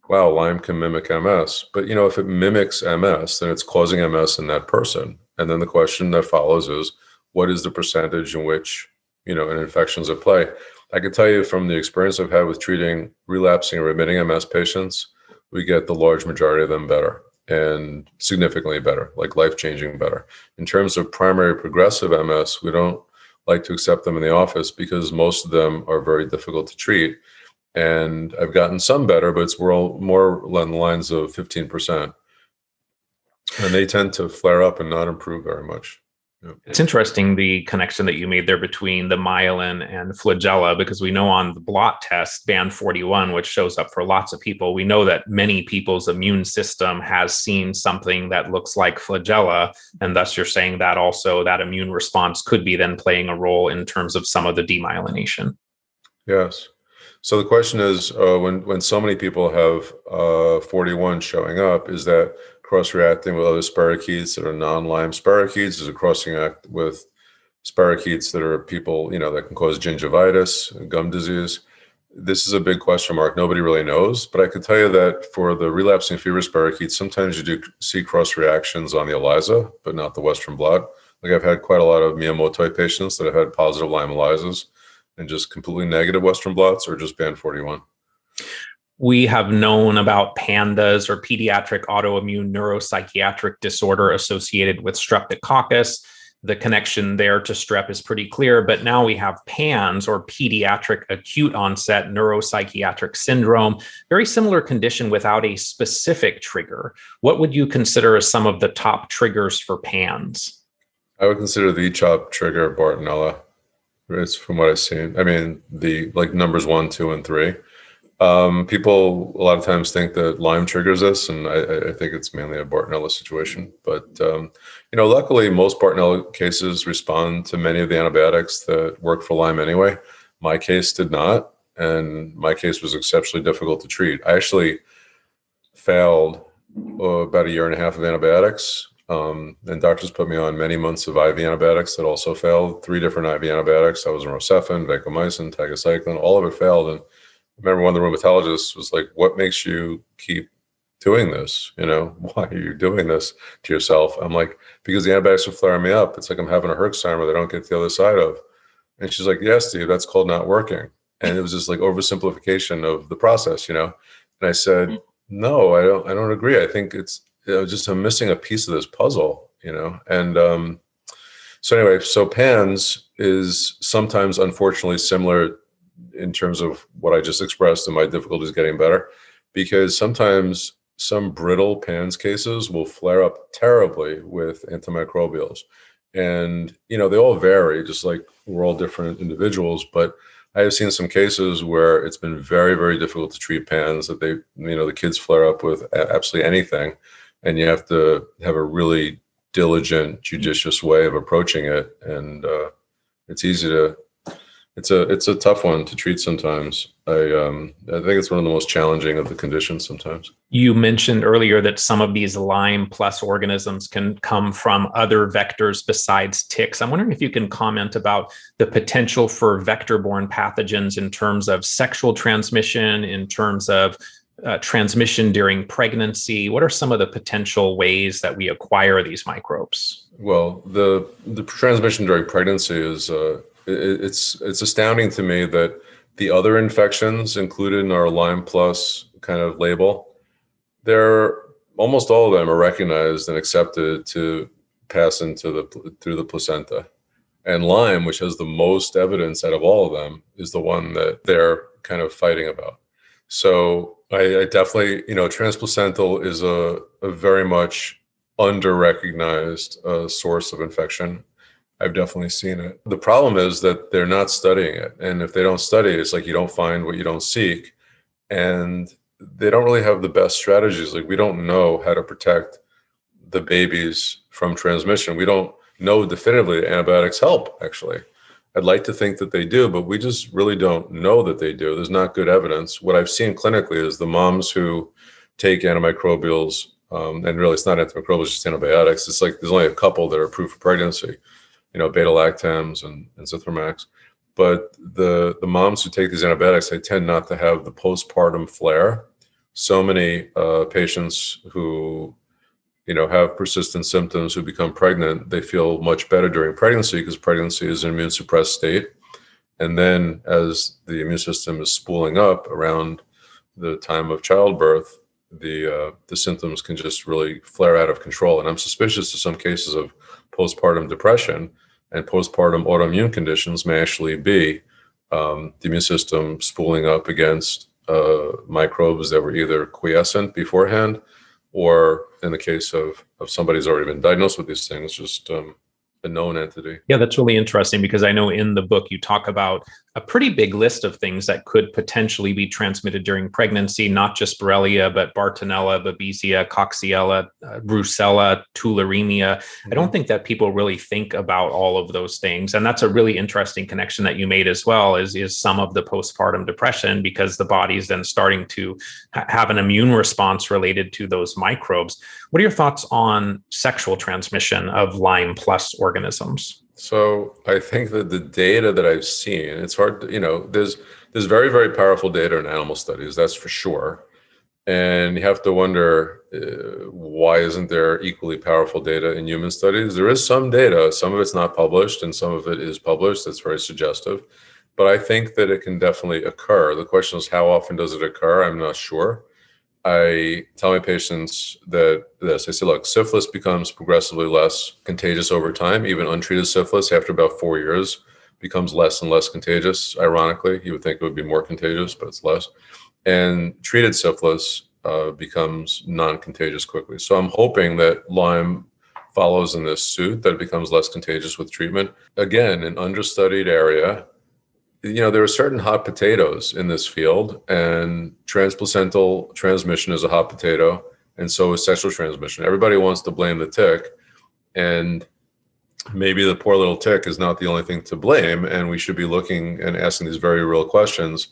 wow, Lyme can mimic MS. But, if it mimics MS, then it's causing MS in that person. And then the question that follows is, what is the percentage in which, an infection's at play? I can tell you from the experience I've had with treating relapsing and remitting MS patients, we get the large majority of them better and significantly better, like life-changing better. In terms of primary progressive MS, we don't like to accept them in the office because most of them are very difficult to treat. And I've gotten some better, but it's more along the lines of 15%. And they tend to flare up and not improve very much. Yeah. It's interesting, the connection that you made there between the myelin and flagella, because we know on the blot test, band 41, which shows up for lots of people, we know that many people's immune system has seen something that looks like flagella. And thus you're saying that also that immune response could be then playing a role in terms of some of the demyelination. Yes. So the question is, when so many people have 41 showing up, is that cross-reacting with other spirochetes that are non-Lyme spirochetes? Is it cross-react with spirochetes that are people, that can cause gingivitis, gum disease? This is a big question mark. Nobody really knows. But I can tell you that for the relapsing fever spirochetes, sometimes you do see cross-reactions on the ELISA, but not the Western blot. Like I've had quite a lot of Miyamoto patients that have had positive Lyme ELISAs and just completely negative Western blots or just band 41. We have known about PANDAS, or pediatric autoimmune neuropsychiatric disorder associated with streptococcus. The connection there to strep is pretty clear, but now we have PANS, or pediatric acute onset neuropsychiatric syndrome, very similar condition without a specific trigger. What would you consider as some of the top triggers for PANS? I would consider the top trigger Bartonella. It's from what I've seen. I mean, the like numbers 1, 2, and 3. People a lot of times think that Lyme triggers this, and I think it's mainly a Bartonella situation. But luckily, most Bartonella cases respond to many of the antibiotics that work for Lyme anyway. My case did not, and my case was exceptionally difficult to treat. I actually failed about 1.5 years of antibiotics, and doctors put me on many months of IV antibiotics that also failed. 3 different IV antibiotics. I was on Rocephin, vancomycin, tigecycline. All of it failed, and I remember one of the rheumatologists was like, "What makes you keep doing this? Why are you doing this to yourself?" I'm like, "Because the antibiotics are flaring me up. It's like I'm having a Herxheimer that I don't get the other side of." And she's like, "Yes, Steve, that's called not working." And it was just like oversimplification of the process, And I said, "No, I don't agree. I think it's just I'm missing a piece of this puzzle, And so anyway, so PANS is sometimes unfortunately similar in terms of what I just expressed and my difficulties getting better, because sometimes some brittle PANS cases will flare up terribly with antimicrobials. And, they all vary, just like we're all different individuals. But I have seen some cases where it's been very, very difficult to treat PANS, that the kids flare up with absolutely anything. And you have to have a really diligent, judicious way of approaching it. And it's easy to It's a tough one to treat sometimes. I think it's one of the most challenging of the conditions sometimes. You mentioned earlier that some of these Lyme plus organisms can come from other vectors besides ticks. I'm wondering if you can comment about the potential for vector-borne pathogens in terms of sexual transmission, in terms of transmission during pregnancy. What are some of the potential ways that we acquire these microbes? Well, the transmission during pregnancy is it's astounding to me that the other infections included in our Lyme plus kind of label, almost all of them are recognized and accepted to pass through the placenta. And Lyme, which has the most evidence out of all of them, is the one that they're kind of fighting about. So I definitely, transplacental is a very much under-recognized source of infection. I've definitely seen it. The problem is that they're not studying it. And if they don't study it, it's like you don't find what you don't seek. And they don't really have the best strategies. Like, we don't know how to protect the babies from transmission. We don't know definitively that antibiotics help, actually. I'd like to think that they do, but we just really don't know that they do. There's not good evidence. What I've seen clinically is the moms who take antimicrobials, and really it's not antimicrobials, it's just antibiotics. It's like there's only a couple that are approved for pregnancy, beta-lactams and Zithromax. But the moms who take these antibiotics, they tend not to have the postpartum flare. So many patients who have persistent symptoms who become pregnant, they feel much better during pregnancy because pregnancy is an immune suppressed state. And then as the immune system is spooling up around the time of childbirth, the symptoms can just really flare out of control. And I'm suspicious of some cases of postpartum depression, and postpartum autoimmune conditions may actually be the immune system spooling up against microbes that were either quiescent beforehand, or in the case of somebody who's already been diagnosed with these things, just a known entity. Yeah, that's really interesting, because I know in the book you talk about a pretty big list of things that could potentially be transmitted during pregnancy, not just Borrelia, but Bartonella, Babesia, Coxiella, Brucella, tularemia. Mm-hmm. I don't think that people really think about all of those things. And that's a really interesting connection that you made as well, is some of the postpartum depression, because the body's then starting to have an immune response related to those microbes. What are your thoughts on sexual transmission of Lyme plus organisms? So I think that the data that I've seen, it's hard to, there's very, very powerful data in animal studies, that's for sure. And you have to wonder, why isn't there equally powerful data in human studies? There is some data, some of it's not published and some of it is published. That's very suggestive. But I think that it can definitely occur. The question is, how often does it occur? I'm not sure. I tell my patients that this. I say, look, syphilis becomes progressively less contagious over time. Even untreated syphilis, after about 4 years, becomes less and less contagious. Ironically, you would think it would be more contagious, but it's less. And treated syphilis becomes non-contagious quickly. So I'm hoping that Lyme follows in this suit, that it becomes less contagious with treatment. Again, an understudied area. There are certain hot potatoes in this field, and transplacental transmission is a hot potato, and so is sexual transmission. Everybody wants to blame the tick, and maybe the poor little tick is not the only thing to blame, and we should be looking and asking these very real questions.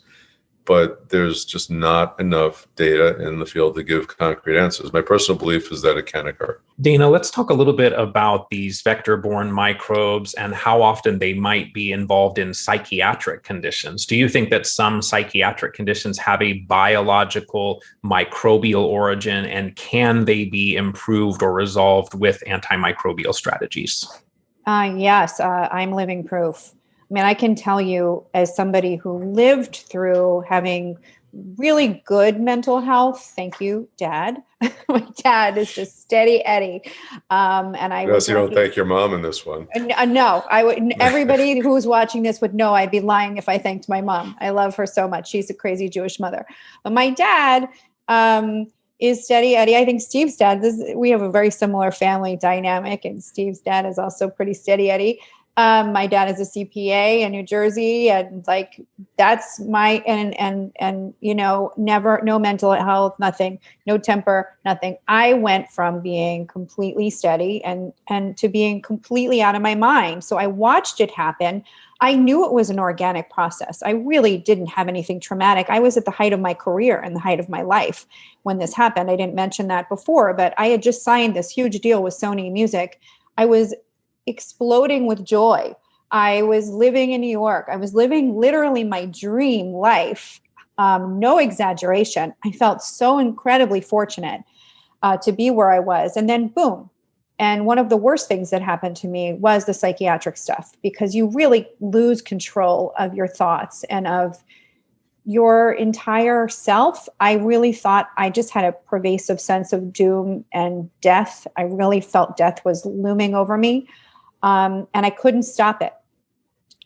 But there's just not enough data in the field to give concrete answers. My personal belief is that it can occur. Dana, let's talk a little bit about these vector-borne microbes and how often they might be involved in psychiatric conditions. Do you think that some psychiatric conditions have a biological microbial origin, and can they be improved or resolved with antimicrobial strategies? Yes, I'm living proof. I mean, I can tell you, as somebody who lived through having really good mental health. Thank you, Dad. My dad is just steady Eddie. And I you don't thank your mom in this one. No, I would. Everybody who's watching this would know I'd be lying if I thanked my mom. I love her so much. She's a crazy Jewish mother. But my dad is steady Eddie. I think Steve's dad, we have a very similar family dynamic, and Steve's dad is also pretty steady Eddie. My dad is a CPA in New Jersey, and that's my, and never, no mental health, nothing, no temper, nothing. I went from being completely steady and to being completely out of my mind. So I watched it happen. I knew it was an organic process. I really didn't have anything traumatic. I was at the height of my career and the height of my life when this happened. I didn't mention that before, but I had just signed this huge deal with Sony Music. I was exploding with joy. I was living in New York. I was living literally my dream life. No exaggeration. I felt so incredibly fortunate to be where I was. And then boom. And one of the worst things that happened to me was the psychiatric stuff, because you really lose control of your thoughts and of your entire self. I really thought I just had a pervasive sense of doom and death. I really felt death was looming over me. And I couldn't stop it.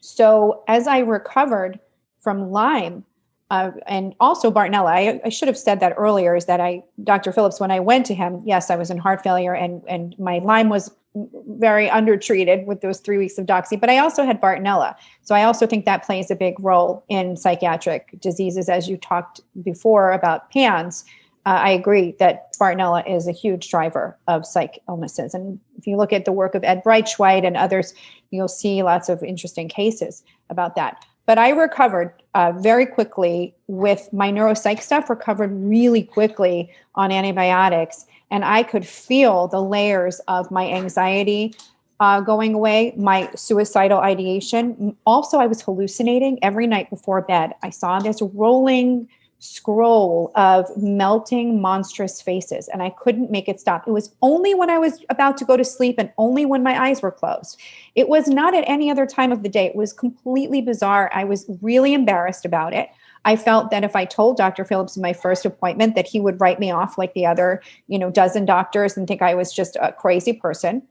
So as I recovered from Lyme, and also Bartonella, I should have said that earlier, is that Dr. Phillips, when I went to him, yes, I was in heart failure, and my Lyme was very undertreated with those 3 weeks of doxy, but I also had Bartonella. So I also think that plays a big role in psychiatric diseases. As you talked before about PANS, I agree that Bartonella is a huge driver of psych illnesses. And if you look at the work of Ed Breitschweit and others, you'll see lots of interesting cases about that. But I recovered very quickly with my neuropsych stuff, recovered really quickly on antibiotics. And I could feel the layers of my anxiety going away, my suicidal ideation. Also, I was hallucinating every night before bed. I saw this rolling scroll of melting monstrous faces, and I couldn't make it stop. It was only when I was about to go to sleep and only when my eyes were closed. It was not at any other time of the day. It was completely bizarre. I was really embarrassed about it. I felt that if I told Dr. Phillips in my first appointment, that he would write me off like the other, dozen doctors and think I was just a crazy person.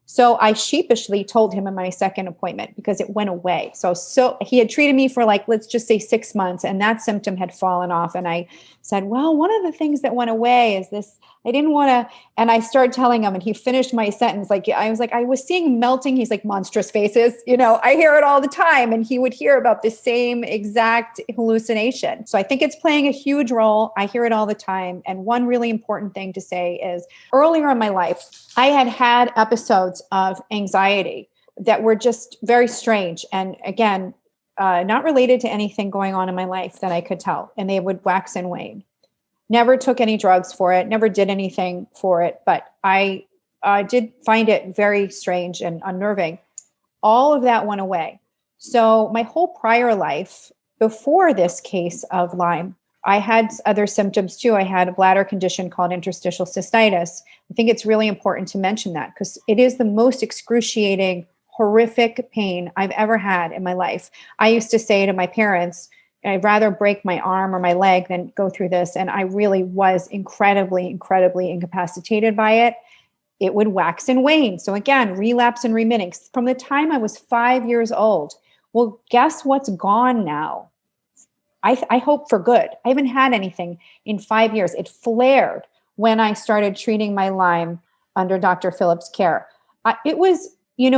So I sheepishly told him in my second appointment, because it went away. So he had treated me for let's just say 6 months, and that symptom had fallen off. And I said, well, one of the things that went away is this. I didn't want to, and I started telling him, and he finished my sentence. I was seeing melting. He's like, monstrous faces. I hear it all the time. And he would hear about the same exact hallucination. So I think it's playing a huge role. I hear it all the time. And one really important thing to say is, earlier in my life, I had episodes of anxiety that were just very strange. And again, not related to anything going on in my life that I could tell. And they would wax and wane. Never took any drugs for it, never did anything for it, but I did find it very strange and unnerving. All of that went away. So my whole prior life, before this case of Lyme, I had other symptoms too. I had a bladder condition called interstitial cystitis. I think it's really important to mention that, because it is the most excruciating, horrific pain I've ever had in my life. I used to say to my parents, I'd rather break my arm or my leg than go through this. And I really was incredibly, incredibly incapacitated by it. It would wax and wane. So again, relapse and remitting from the time I was 5 years old. Well, guess what's gone now? I hope for good. I haven't had anything in 5 years. It flared when I started treating my Lyme under Dr. Phillips' care. It was,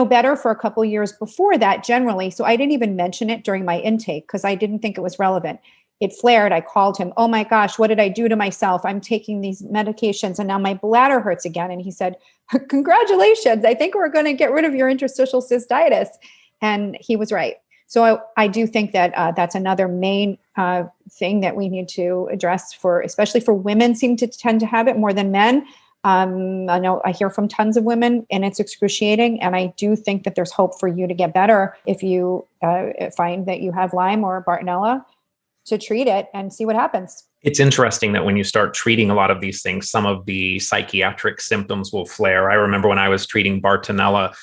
better for a couple of years before that generally. So I didn't even mention it during my intake because I didn't think it was relevant. It flared. I called him. Oh my gosh, what did I do to myself? I'm taking these medications and now my bladder hurts again. And he said, congratulations. I think we're going to get rid of your interstitial cystitis. And he was right. So I do think that that's another main thing that we need to address especially for women seem to tend to have it more than men. I know I hear from tons of women and it's excruciating. And I do think that there's hope for you to get better if you find that you have Lyme or Bartonella, to treat it and see what happens. It's interesting that when you start treating a lot of these things, some of the psychiatric symptoms will flare. I remember when I was treating Bartonella,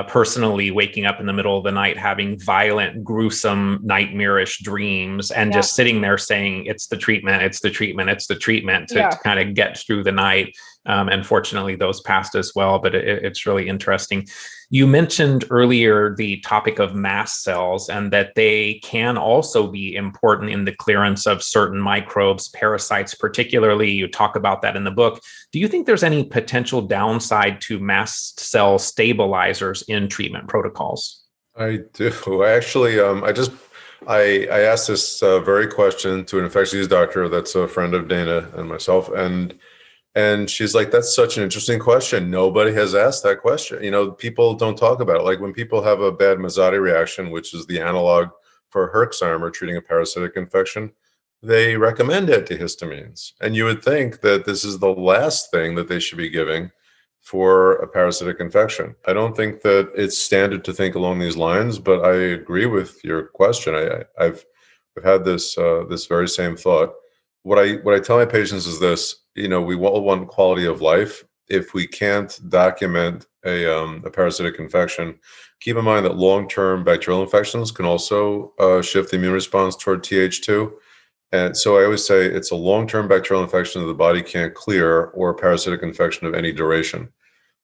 personally waking up in the middle of the night, having violent, gruesome, nightmarish dreams, and just sitting there saying, it's the treatment, it's the treatment, it's the treatment to kind of get through the night. And fortunately, those passed as well, but it's really interesting. You mentioned earlier the topic of mast cells and that they can also be important in the clearance of certain microbes, parasites particularly. You talk about that in the book. Do you think there's any potential downside to mast cell stabilizers in treatment protocols? I do. I actually, I asked this very question to an infectious disease doctor that's a friend of Dana and myself, and she's like, that's such an interesting question. Nobody has asked that question. People don't talk about it. Like when people have a bad Mazzati reaction, which is the analog for Herxheimer treating a parasitic infection, they recommend antihistamines. And you would think that this is the last thing that they should be giving for a parasitic infection. I don't think that it's standard to think along these lines, but I agree with your question. I've had this very same thought. What I tell my patients is this: we all want quality of life. If we can't document a parasitic infection, keep in mind that long-term bacterial infections can also shift the immune response toward Th2. And so I always say it's a long-term bacterial infection that the body can't clear, or a parasitic infection of any duration.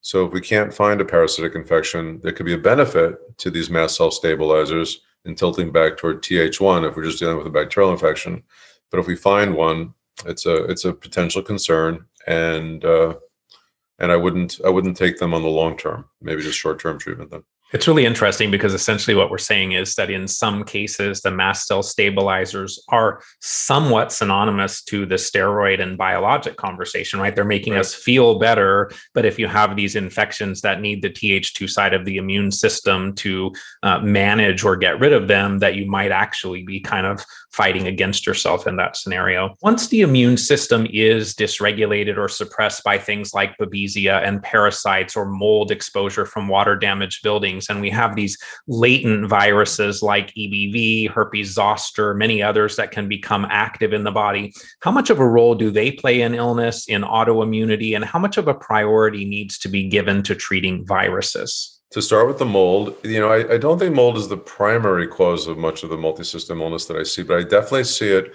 So if we can't find a parasitic infection, there could be a benefit to these mast cell stabilizers in tilting back toward Th1 if we're just dealing with a bacterial infection. But if we find one, it's a potential concern, and I wouldn't take them on the long term. Maybe just short term treatment then. It's really interesting because essentially what we're saying is that in some cases, the mast cell stabilizers are somewhat synonymous to the steroid and biologic conversation, right? They're making us feel better. But if you have these infections that need the Th2 side of the immune system to manage or get rid of them, that you might actually be kind of fighting against yourself in that scenario. Once the immune system is dysregulated or suppressed by things like babesia and parasites or mold exposure from water-damaged buildings, and we have these latent viruses like EBV, herpes zoster, many others that can become active in the body, how much of a role do they play in illness, in autoimmunity, and how much of a priority needs to be given to treating viruses? To start with the mold, I don't think mold is the primary cause of much of the multisystem illness that I see, but I definitely see it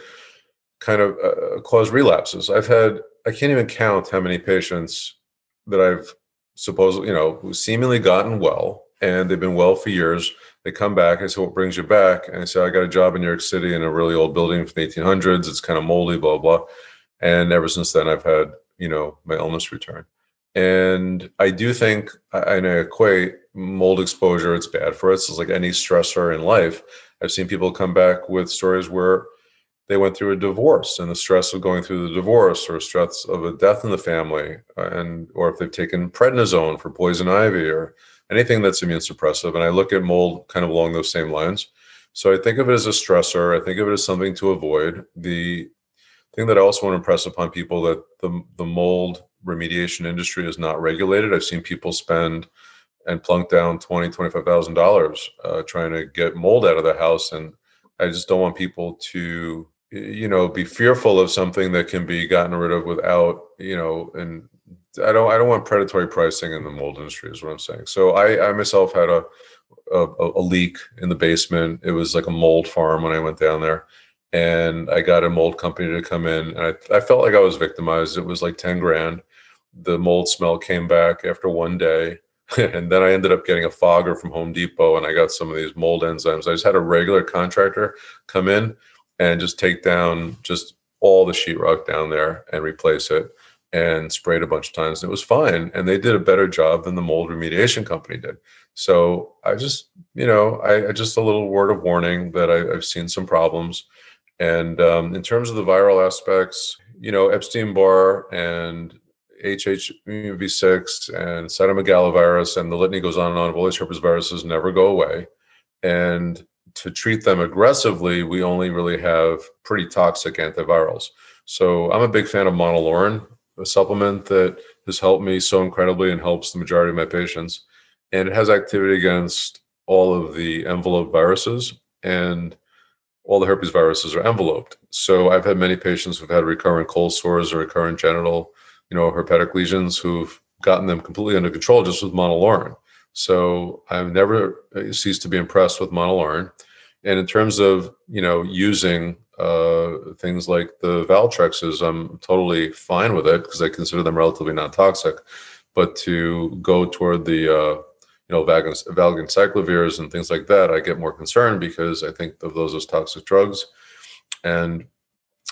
kind of cause relapses. I can't even count how many patients that I've who seemingly gotten well, and they've been well for years. They come back, I say, what brings you back? And I say, I got a job in New York City in a really old building from the 1800s. It's kind of moldy, blah, blah. And ever since then, I've had, my illness return. And I do think, and I equate mold exposure, it's bad for us. It's like any stressor in life. I've seen people come back with stories where they went through a divorce, and the stress of going through the divorce, or stress of a death in the family, or if they've taken prednisone for poison ivy or anything that's immune suppressive. And I look at mold kind of along those same lines. So I think of it as a stressor. I think of it as something to avoid. The thing that I also want to impress upon people, that the mold remediation industry is not regulated. I've seen people spend and plunk down $20,000, $25,000 trying to get mold out of the house. And I just don't want people to, be fearful of something that can be gotten rid of without, and I don't want predatory pricing in the mold industry is what I'm saying. So I myself had a leak in the basement. It was like a mold farm when I went down there. And I got a mold company to come in. And I felt like I was victimized. It was like 10 grand. The mold smell came back after one day. And then I ended up getting a fogger from Home Depot, and I got some of these mold enzymes. I just had a regular contractor come in and just take down just all the sheetrock down there and replace it, and sprayed a bunch of times. And it was fine. And they did a better job than the mold remediation company did. So I just, I just a little word of warning that I've seen some problems. And in terms of the viral aspects, Epstein-Barr and HHV6 and cytomegalovirus, and the litany goes on and on, of all these herpes viruses never go away. And to treat them aggressively, we only really have pretty toxic antivirals. So I'm a big fan of monolaurin, a supplement that has helped me so incredibly and helps the majority of my patients. And it has activity against all of the envelope viruses, and all the herpes viruses are enveloped. So I've had many patients who've had recurrent cold sores or recurrent genital herpetic lesions who've gotten them completely under control just with monolaurin. So I've never ceased to be impressed with monolaurin. And in terms of, using things like the Valtrexes, I'm totally fine with it because I consider them relatively non-toxic. But to go toward the, valganciclovirs and things like that, I get more concerned because I think of those as toxic drugs. And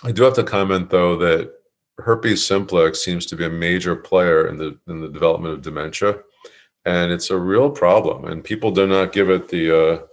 I do have to comment, though, that herpes simplex seems to be a major player in the development of dementia, and it's a real problem. And people do not give it the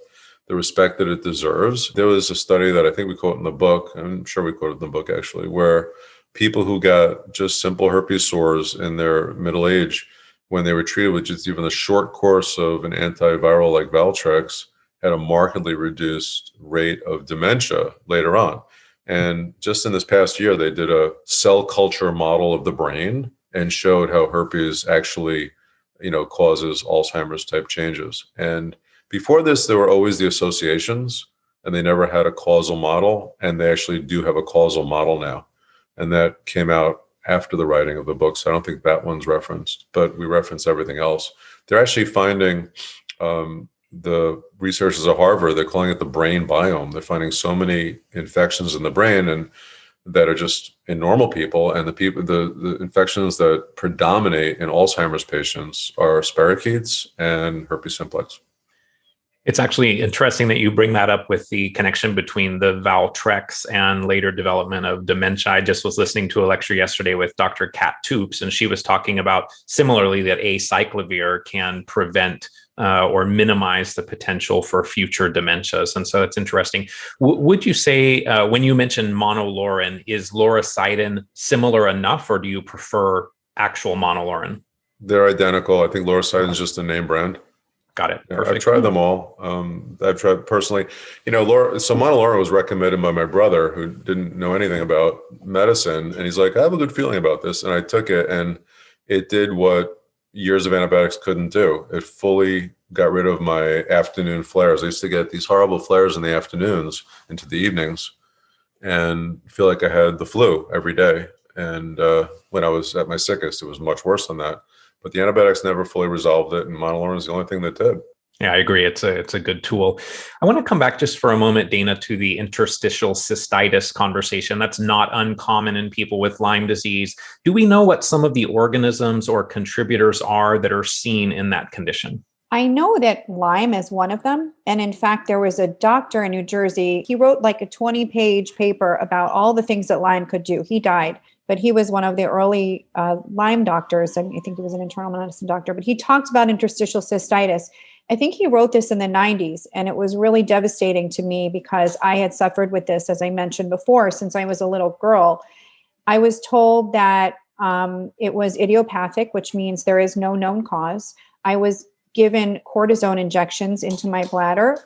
respect that it deserves. There was a study that I think we quote in the book. I'm sure we quoted in the book actually, where people who got just simple herpes sores in their middle age, when they were treated with just even a short course of an antiviral like Valtrex, had a markedly reduced rate of dementia later on. And just in this past year, they did a cell culture model of the brain and showed how herpes actually, causes Alzheimer's type changes. And before this, there were always the associations, and they never had a causal model. And they actually do have a causal model now. And that came out after the writing of the book. So I don't think that one's referenced, but we reference everything else. They're actually finding, the researchers at Harvard, they're calling it the brain biome. They're finding so many infections in the brain and that are just in normal people. And the infections that predominate in Alzheimer's patients are spirochetes and herpes simplex. It's actually interesting that you bring that up with the connection between the Valtrex and later development of dementia. I just was listening to a lecture yesterday with Dr. Kat Toops, and she was talking about similarly that acyclovir can prevent or minimize the potential for future dementias. And so it's interesting. Would you say, when you mentioned monolaurin, is lauricidin similar enough, or do you prefer actual monolaurin? They're identical. I think lauricidin is just a name brand. Got it. Yeah, I've tried them all. I've tried personally, so monolaurin was recommended by my brother who didn't know anything about medicine. And he's like, I have a good feeling about this. And I took it, and it did what years of antibiotics couldn't do. It fully got rid of my afternoon flares. I used to get these horrible flares in the afternoons into the evenings and feel like I had the flu every day. And when I was at my sickest, it was much worse than that. But the antibiotics never fully resolved it, and monolaurin is the only thing that did. Yeah, I agree. It's a good tool. I want to come back just for a moment, Dana, to the interstitial cystitis conversation. That's not uncommon in people with Lyme disease. Do we know what some of the organisms or contributors are that are seen in that condition? I know that Lyme is one of them. And in fact, there was a doctor in New Jersey. He wrote like a 20-page paper about all the things that Lyme could do. He died, but he was one of the early Lyme doctors. I think he was an internal medicine doctor, but he talked about interstitial cystitis. I think he wrote this in the 90s, and it was really devastating to me because I had suffered with this, as I mentioned before, since I was a little girl. I was told that it was idiopathic, which means there is no known cause. I was given cortisone injections into my bladder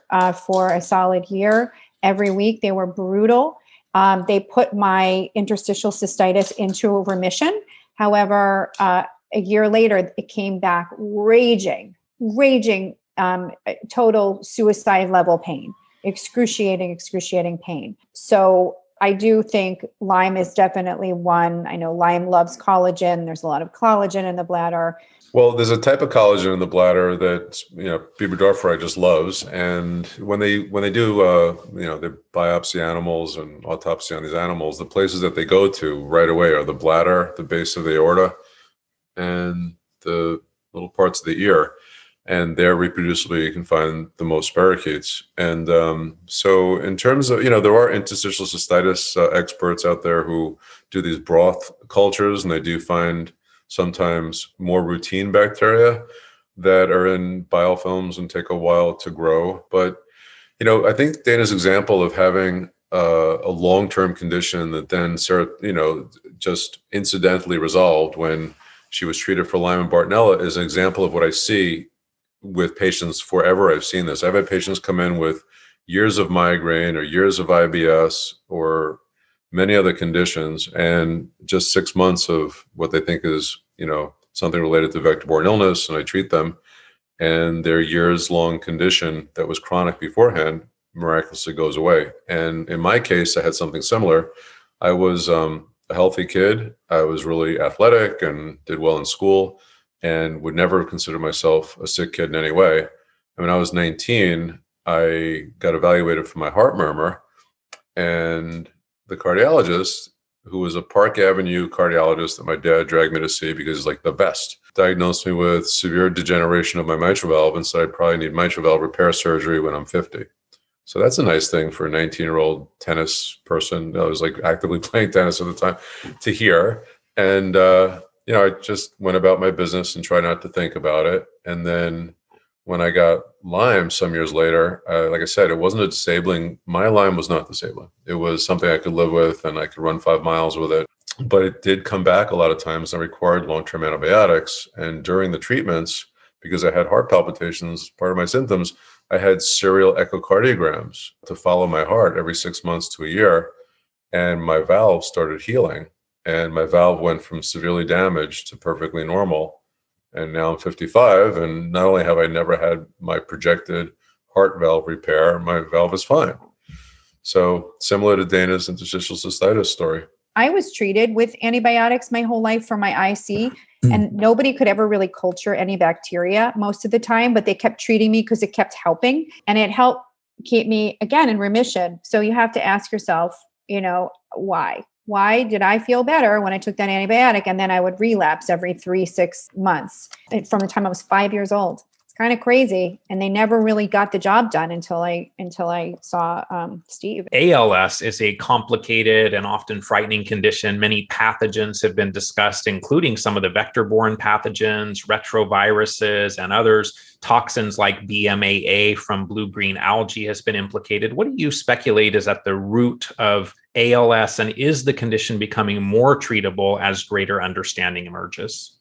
for a solid year. Every week, they were brutal. They put my interstitial cystitis into remission. However, a year later, it came back raging, total suicide level pain, excruciating pain. So I do think Lyme is definitely one. I know Lyme loves collagen. There's a lot of collagen in the bladder. Well, there's a type of collagen in the bladder that, Biberdorferi just loves. And when they do, they biopsy animals and autopsy on these animals, the places that they go to right away are the bladder, the base of the aorta, and the little parts of the ear. And there reproducibly, you can find the most spirochetes. And so in terms of, there are interstitial cystitis experts out there who do these broth cultures, and they do find sometimes more routine bacteria that are in biofilms and take a while to grow. But, I think Dana's example of having a long-term condition that then, just incidentally resolved when she was treated for Lyme and Bartonella is an example of what I see with patients forever. I've seen this. I've had patients come in with years of migraine or years of IBS or many other conditions, and just 6 months of what they think is, something related to vector-borne illness, and I treat them, and their years-long condition that was chronic beforehand miraculously goes away. And in my case, I had something similar. I was a healthy kid. I was really athletic and did well in school, and would never consider myself a sick kid in any way. And when I was 19, I got evaluated for my heart murmur, and the cardiologist, who was a Park Avenue cardiologist that my dad dragged me to see because he's like the best, diagnosed me with severe degeneration of my mitral valve and said I'd probably need mitral valve repair surgery when I'm 50. So that's a nice thing for a 19-year-old tennis person. I was like actively playing tennis at the time to hear. And, I just went about my business and tried not to think about it. And then when I got Lyme some years later, like I said, it wasn't a disabling. My Lyme was not disabling. It was something I could live with, and I could run 5 miles with it. But it did come back a lot of times and required long-term antibiotics. And during the treatments, because I had heart palpitations, part of my symptoms, I had serial echocardiograms to follow my heart every 6 months to a year. And my valve started healing. And my valve went from severely damaged to perfectly normal. And now I'm 55. And not only have I never had my projected heart valve repair, my valve is fine. So similar to Dana's interstitial cystitis story. I was treated with antibiotics my whole life for my IC, and nobody could ever really culture any bacteria most of the time, but they kept treating me because it kept helping, and it helped keep me again in remission. So you have to ask yourself, why? Why did I feel better when I took that antibiotic, and then I would relapse every 3-6 months from the time I was 5 years old? It's kind of crazy. And they never really got the job done until I saw Steve. ALS is a complicated and often frightening condition. Many pathogens have been discussed, including some of the vector-borne pathogens, retroviruses, and others. Toxins like BMAA from blue-green algae has been implicated. What do you speculate is at the root of ALS, and is the condition becoming more treatable as greater understanding emerges?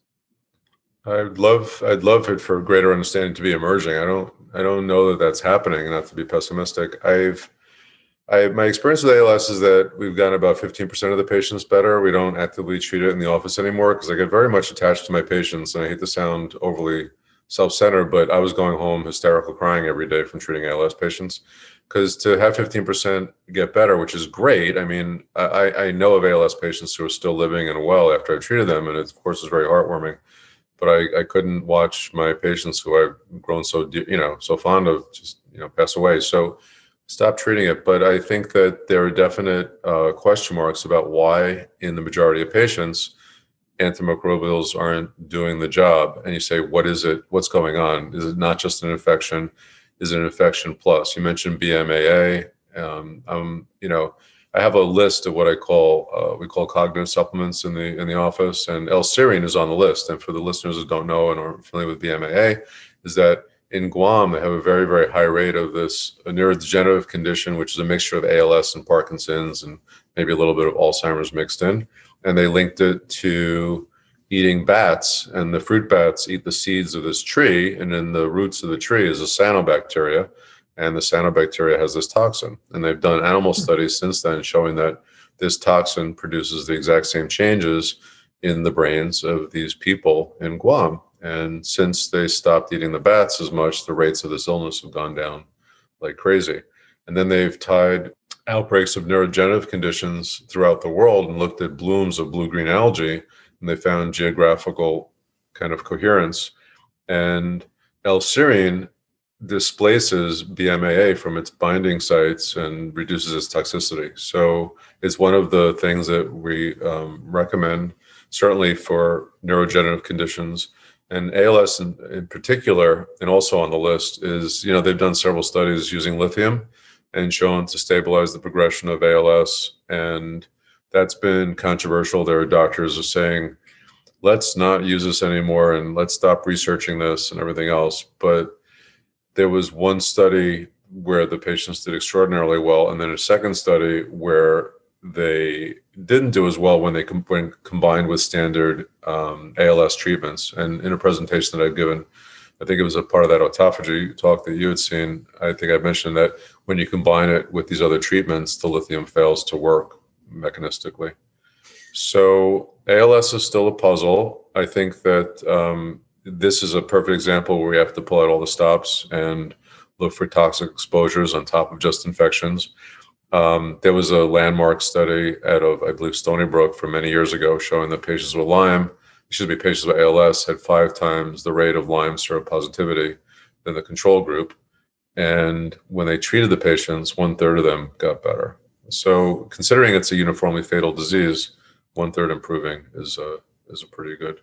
I'd love it for greater understanding to be emerging. I don't know that that's happening, not to be pessimistic. My experience with ALS is that we've gotten about 15% of the patients better. We don't actively treat it in the office anymore because I get very much attached to my patients, and I hate to sound overly self-centered, but I was going home hysterical crying every day from treating ALS patients. Because to have 15% get better, which is great. I mean, I know of ALS patients who are still living and well after I've treated them, and it, of course, is very heartwarming. But I couldn't watch my patients who I've grown so fond of just pass away. So stop treating it. But I think that there are definite question marks about why, in the majority of patients, antimicrobials aren't doing the job. And you say, what is it? What's going on? Is it not just an infection? Is it an infection plus? You mentioned BMAA. I have a list of what we call cognitive supplements in the office, and L-serine is on the list. And for the listeners who don't know and are familiar with BMAA, is that in Guam they have a very, very high rate of this neurodegenerative condition, which is a mixture of ALS and Parkinson's and maybe a little bit of Alzheimer's mixed in. And they linked it to eating bats, and the fruit bats eat the seeds of this tree, and in the roots of the tree is a cyanobacteria. And the cyanobacteria has this toxin. And they've done animal studies since then showing that this toxin produces the exact same changes in the brains of these people in Guam. And since they stopped eating the bats as much, the rates of this illness have gone down like crazy. And then they've tied outbreaks of neurodegenerative conditions throughout the world and looked at blooms of blue-green algae, and they found geographical kind of coherence. And L-serine displaces BMAA from its binding sites and reduces its toxicity. So it's one of the things that we recommend, certainly for neurodegenerative conditions. And ALS in particular, and also on the list, is, they've done several studies using lithium and shown to stabilize the progression of ALS. And that's been controversial. There are doctors who are saying, let's not use this anymore and let's stop researching this and everything else. But there was one study where the patients did extraordinarily well, and then a second study where they didn't do as well when combined with standard ALS treatments. And in a presentation that I've given, I think it was a part of that autophagy talk that you had seen, I think I mentioned that when you combine it with these other treatments, the lithium fails to work mechanistically. So ALS is still a puzzle. I think that this is a perfect example where we have to pull out all the stops and look for toxic exposures on top of just infections. There was a landmark study out of, I believe, Stony Brook from many years ago showing that patients with patients with ALS had 5 times the rate of Lyme seropositivity than the control group. And when they treated the patients, 1/3 of them got better. So considering it's a uniformly fatal disease, 1/3 improving is a pretty good.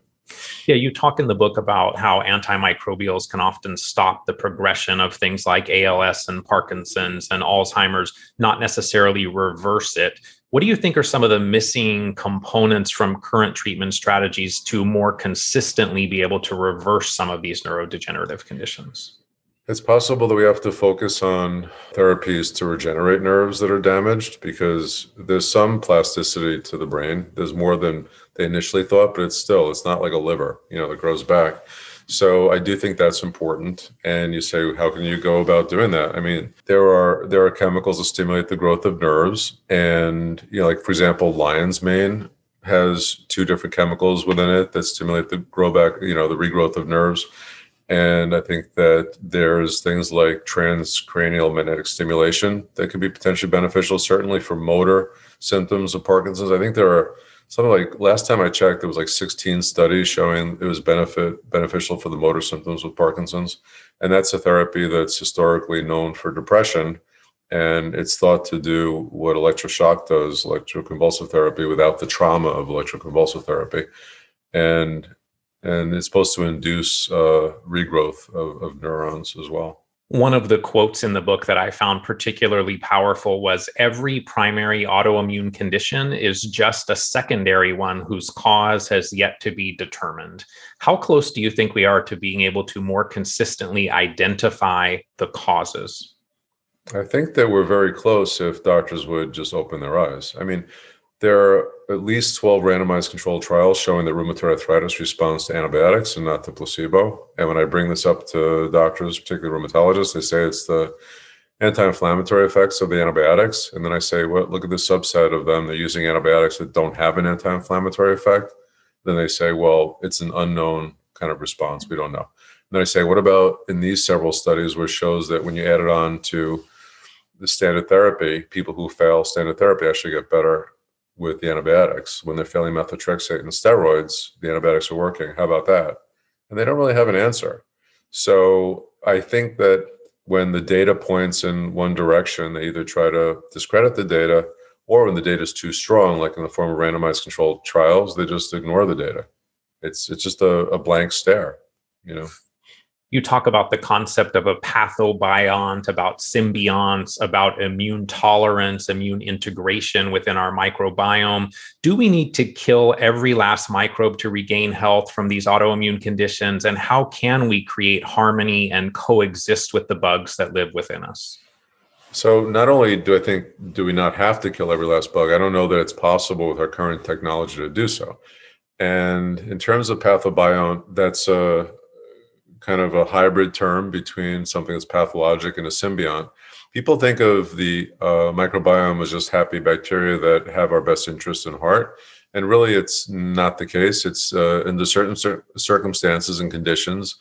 Yeah, you talk in the book about how antimicrobials can often stop the progression of things like ALS and Parkinson's and Alzheimer's, not necessarily reverse it. What do you think are some of the missing components from current treatment strategies to more consistently be able to reverse some of these neurodegenerative conditions? It's possible that we have to focus on therapies to regenerate nerves that are damaged, because there's some plasticity to the brain. There's more than they initially thought, but it's not like a liver, that grows back. So I do think that's important. And you say, how can you go about doing that? I mean, there are chemicals that stimulate the growth of nerves. And, like, for example, lion's mane has 2 different chemicals within it that stimulate the regrowth of nerves. And I think that there's things like transcranial magnetic stimulation that could be potentially beneficial, certainly for motor symptoms of Parkinson's. I think there are something like, last time I checked, there was like 16 studies showing it was beneficial for the motor symptoms with Parkinson's. And that's a therapy that's historically known for depression. And it's thought to do what electroshock does, electroconvulsive therapy, without the trauma of electroconvulsive therapy. And it's supposed to induce regrowth of neurons as well. One of the quotes in the book that I found particularly powerful was, every primary autoimmune condition is just a secondary one whose cause has yet to be determined. How close do you think we are to being able to more consistently identify the causes? I think that we're very close if doctors would just open their eyes. I mean, there are at least 12 randomized controlled trials showing that rheumatoid arthritis responds to antibiotics and not to placebo. And when I bring this up to doctors, particularly rheumatologists, they say it's the anti-inflammatory effects of the antibiotics. And then I say, well, look at the subset of them. They're using antibiotics that don't have an anti-inflammatory effect. Then they say, well, it's an unknown kind of response. We don't know. And then I say, what about in these several studies where it shows that when you add it on to the standard therapy, people who fail standard therapy actually get better with the antibiotics. When they're failing methotrexate and steroids, the antibiotics are working. How about that? And they don't really have an answer. So I think that when the data points in one direction, they either try to discredit the data, or when the data is too strong, like in the form of randomized controlled trials, they just ignore the data. It's just a blank stare, You talk about the concept of a pathobiont, about symbionts, about immune tolerance, immune integration within our microbiome. Do we need to kill every last microbe to regain health from these autoimmune conditions? And how can we create harmony and coexist with the bugs that live within us? So not only do we not have to kill every last bug, I don't know that it's possible with our current technology to do so. And in terms of pathobiont, that's a kind of a hybrid term between something that's pathologic and a symbiont. People think of the microbiome as just happy bacteria that have our best interests in heart. And really, it's not the case. It's under certain circumstances and conditions,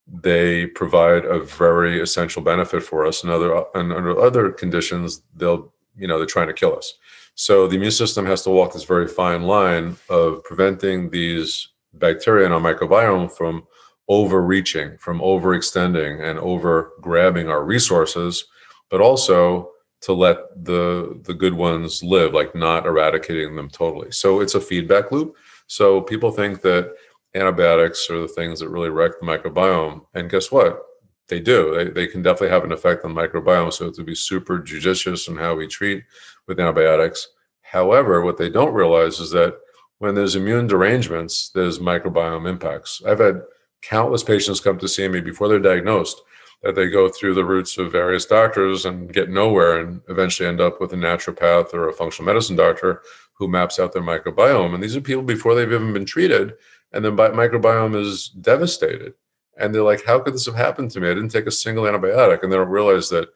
they provide a very essential benefit for us. And under other conditions, they'll they're trying to kill us. So the immune system has to walk this very fine line of preventing these bacteria in our microbiome from overreaching, from overextending and over grabbing our resources, but also to let the good ones live, like not eradicating them totally. So it's a feedback loop. So people think that antibiotics are the things that really wreck the microbiome. And guess what? They do. They can definitely have an effect on the microbiome. So to be super judicious in how we treat with antibiotics. However, what they don't realize is that when there's immune derangements, there's microbiome impacts. I've had countless patients come to see me before they're diagnosed, that they go through the routes of various doctors and get nowhere and eventually end up with a naturopath or a functional medicine doctor who maps out their microbiome. And these are people before they've even been treated, and the microbiome is devastated. And they're like, how could this have happened to me? I didn't take a single antibiotic. And they don't realize that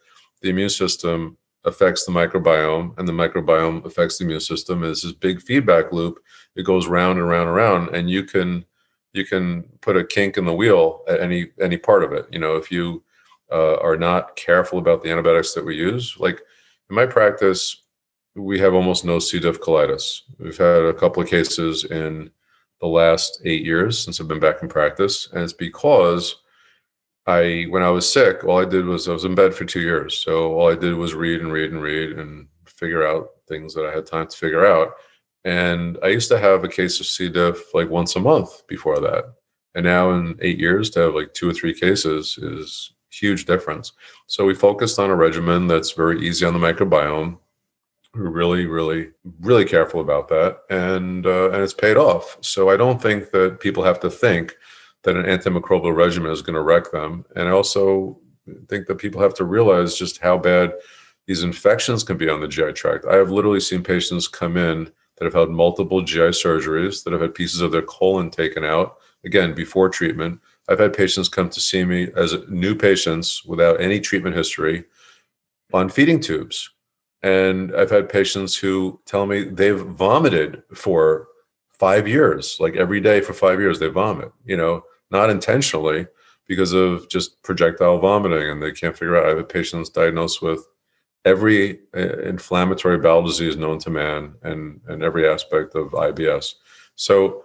the immune system affects the microbiome, and the microbiome affects the immune system. It's this big feedback loop. It goes round and round and round, and you can put a kink in the wheel at any part of it. If you are not careful about the antibiotics that we use. Like in my practice, we have almost no C. diff colitis. We've had a couple of cases in the last 8 years since I've been back in practice. And it's because when I was sick, all I did was, I was in bed for 2 years. So all I did was read and figure out things that I had time to figure out. And I used to have a case of C. diff like once a month before that. And now in 8 years to have like 2 or 3 cases is huge difference. So we focused on a regimen that's very easy on the microbiome. We're really, really, really careful about that, and it's paid off. So I don't think that people have to think that an antimicrobial regimen is going to wreck them. And I also think that people have to realize just how bad these infections can be on the GI tract. I have literally seen patients come in that have had multiple GI surgeries, that have had pieces of their colon taken out, again, before treatment. I've had patients come to see me as new patients without any treatment history on feeding tubes. And I've had patients who tell me they've vomited for 5 years, like every day for 5 years, they vomit, not intentionally, because of just projectile vomiting, and they can't figure out. I have patients diagnosed with every inflammatory bowel disease known to man and every aspect of IBS. So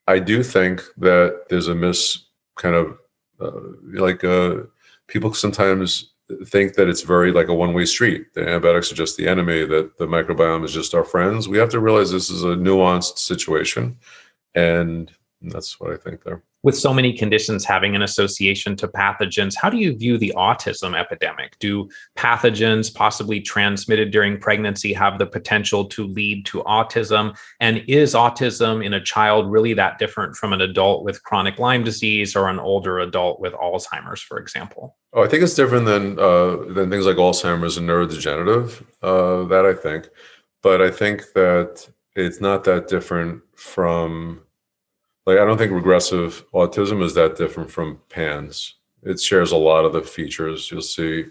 I do think that there's a people sometimes think that it's very like a one-way street. The antibiotics are just the enemy, that the microbiome is just our friends. We have to realize this is a nuanced situation. And that's what I think there. With so many conditions having an association to pathogens, how do you view the autism epidemic? Do pathogens possibly transmitted during pregnancy have the potential to lead to autism? And is autism in a child really that different from an adult with chronic Lyme disease or an older adult with Alzheimer's, for example? Oh, I think it's different than things like Alzheimer's and neurodegenerative, that I think. But I think that it's not that different from... I don't think regressive autism is that different from PANS. It shares a lot of the features. You'll see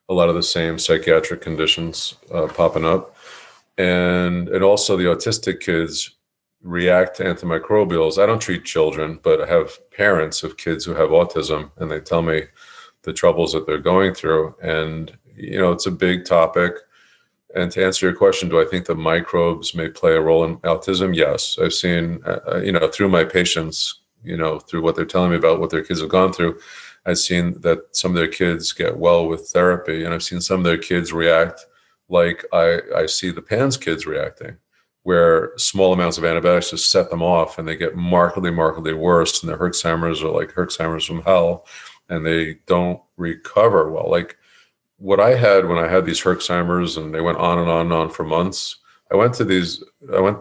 a lot of the same psychiatric conditions popping up. And also the autistic kids react to antimicrobials. I don't treat children, but I have parents of kids who have autism, and they tell me the troubles that they're going through. And, it's a big topic. And to answer your question, do I think the microbes may play a role in autism? Yes. I've seen, through my patients, through what they're telling me about what their kids have gone through, I've seen that some of their kids get well with therapy. And I've seen some of their kids react like I see the PANS kids reacting, where small amounts of antibiotics just set them off and they get markedly, markedly worse. And their Herxheimer's are like Herxheimer's from hell, and they don't recover well. Like, what I had when I had these Herxheimer's, and they went on and on and on for months, I went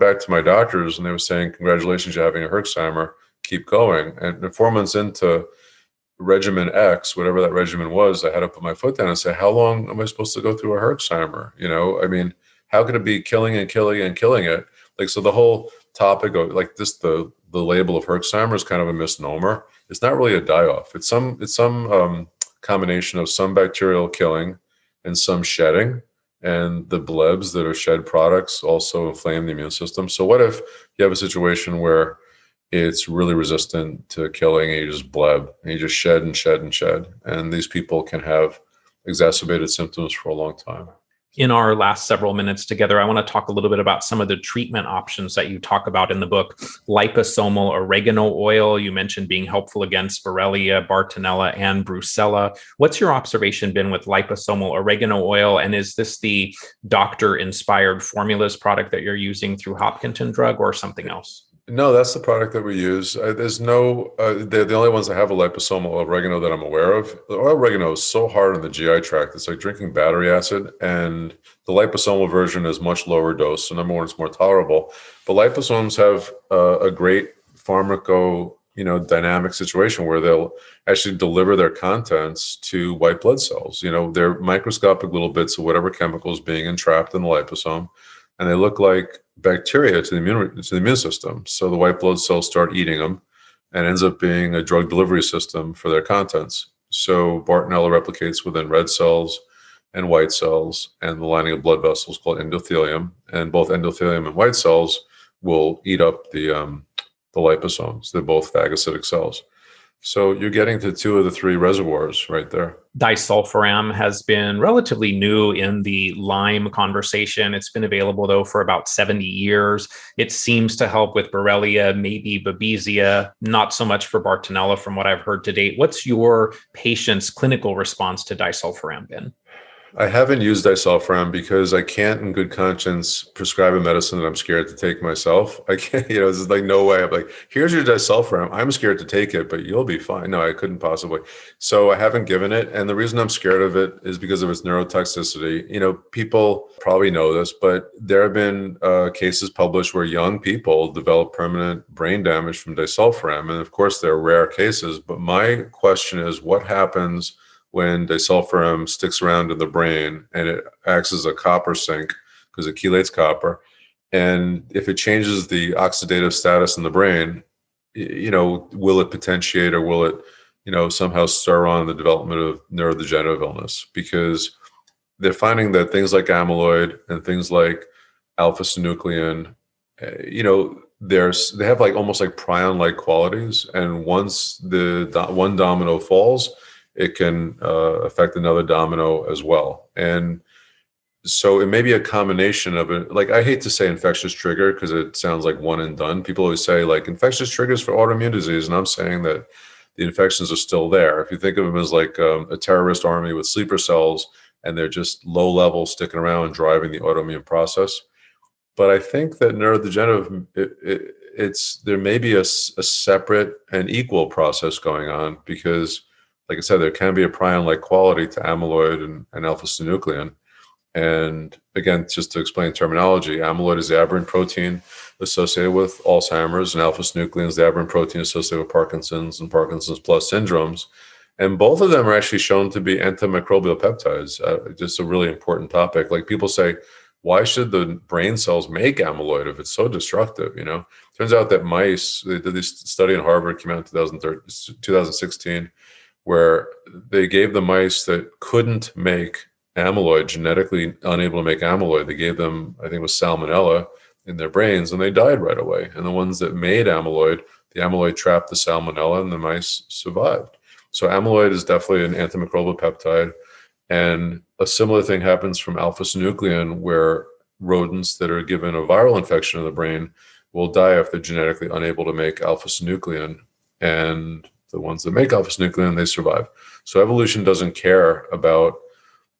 back to my doctors, and they were saying, congratulations, you're having a Herxheimer, keep going. And 4 months into regimen X, whatever that regimen was, I had to put my foot down and say, how long am I supposed to go through a Herxheimer? How could it be killing and killing and killing it? So the whole topic of the label of Herxheimer is kind of a misnomer. It's not really a die-off. It's some combination of some bacterial killing and some shedding, and the blebs that are shed products also inflame the immune system. So what if you have a situation where it's really resistant to killing, and you just bleb, and you just shed and shed and shed, and these people can have exacerbated symptoms for a long time? In our last several minutes together, I want to talk a little bit about some of the treatment options that you talk about in the book. Liposomal oregano oil, you mentioned being helpful against borrelia, bartonella, and brucella. What's your observation been with liposomal oregano oil? And is this the doctor-inspired formulas product that you're using through Hopkinton Drug or something else? No, that's the product that we use. There's no, they're the only ones that have a liposomal oregano that I'm aware of. The oregano is so hard on the GI tract. It's like drinking battery acid. And the liposomal version is much lower dose. So number one, it's more tolerable. But liposomes have a great dynamic situation where they'll actually deliver their contents to white blood cells. They're microscopic little bits of whatever chemical is being entrapped in the liposome. And they look like bacteria to the immune system. So the white blood cells start eating them and ends up being a drug delivery system for their contents. So Bartonella replicates within red cells and white cells and the lining of blood vessels called endothelium. And both endothelium and white cells will eat up the liposomes. They're both phagocytic cells. So you're getting to two of the three reservoirs right there. Disulfiram has been relatively new in the Lyme conversation. It's been available, though, for about 70 years. It seems to help with Borrelia, maybe Babesia, not so much for Bartonella from what I've heard to date. What's your patient's clinical response to disulfiram been? I haven't used disulfiram because I can't in good conscience prescribe a medicine that I'm scared to take myself. I can't, there's like no way. I'm like, here's your disulfiram. I'm scared to take it, but you'll be fine. No, I couldn't possibly. So I haven't given it. And the reason I'm scared of it is because of its neurotoxicity. People probably know this, but there have been cases published where young people develop permanent brain damage from disulfiram. And of course, they're rare cases. But my question is, what happens when disulfiram sticks around in the brain and it acts as a copper sink because it chelates copper? And if it changes the oxidative status in the brain, will it potentiate or will it, somehow stir on the development of neurodegenerative illness? Because they're finding that things like amyloid and things like alpha-synuclein, they have like almost like prion-like qualities. And once the one domino falls, it can affect another domino as well. And so it may be a combination of it. Like, I hate to say infectious trigger because it sounds like one and done. People always say like infectious triggers for autoimmune disease. And I'm saying that the infections are still there. If you think of them as like a terrorist army with sleeper cells and they're just low level sticking around and driving the autoimmune process. But I think that neurodegenerative, there may be a separate and equal process going on because, like I said, there can be a prion-like quality to amyloid and alpha-synuclein. And again, just to explain terminology, amyloid is the aberrant protein associated with Alzheimer's, and alpha-synuclein is the aberrant protein associated with Parkinson's and Parkinson's plus syndromes. And both of them are actually shown to be antimicrobial peptides. Just a really important topic. Like, people say, why should the brain cells make amyloid if it's so destructive? Turns out that mice, they did this study in Harvard, came out in 2016, where they gave the mice that couldn't make amyloid, genetically unable to make amyloid, they gave them, I think it was salmonella in their brains, and they died right away. And the ones that made amyloid, the amyloid trapped the salmonella and the mice survived. So amyloid is definitely an antimicrobial peptide. And a similar thing happens from alpha-synuclein, where rodents that are given a viral infection in the brain will die if they're genetically unable to make alpha-synuclein. And the ones that make alpha-synuclein, they survive. So evolution doesn't care about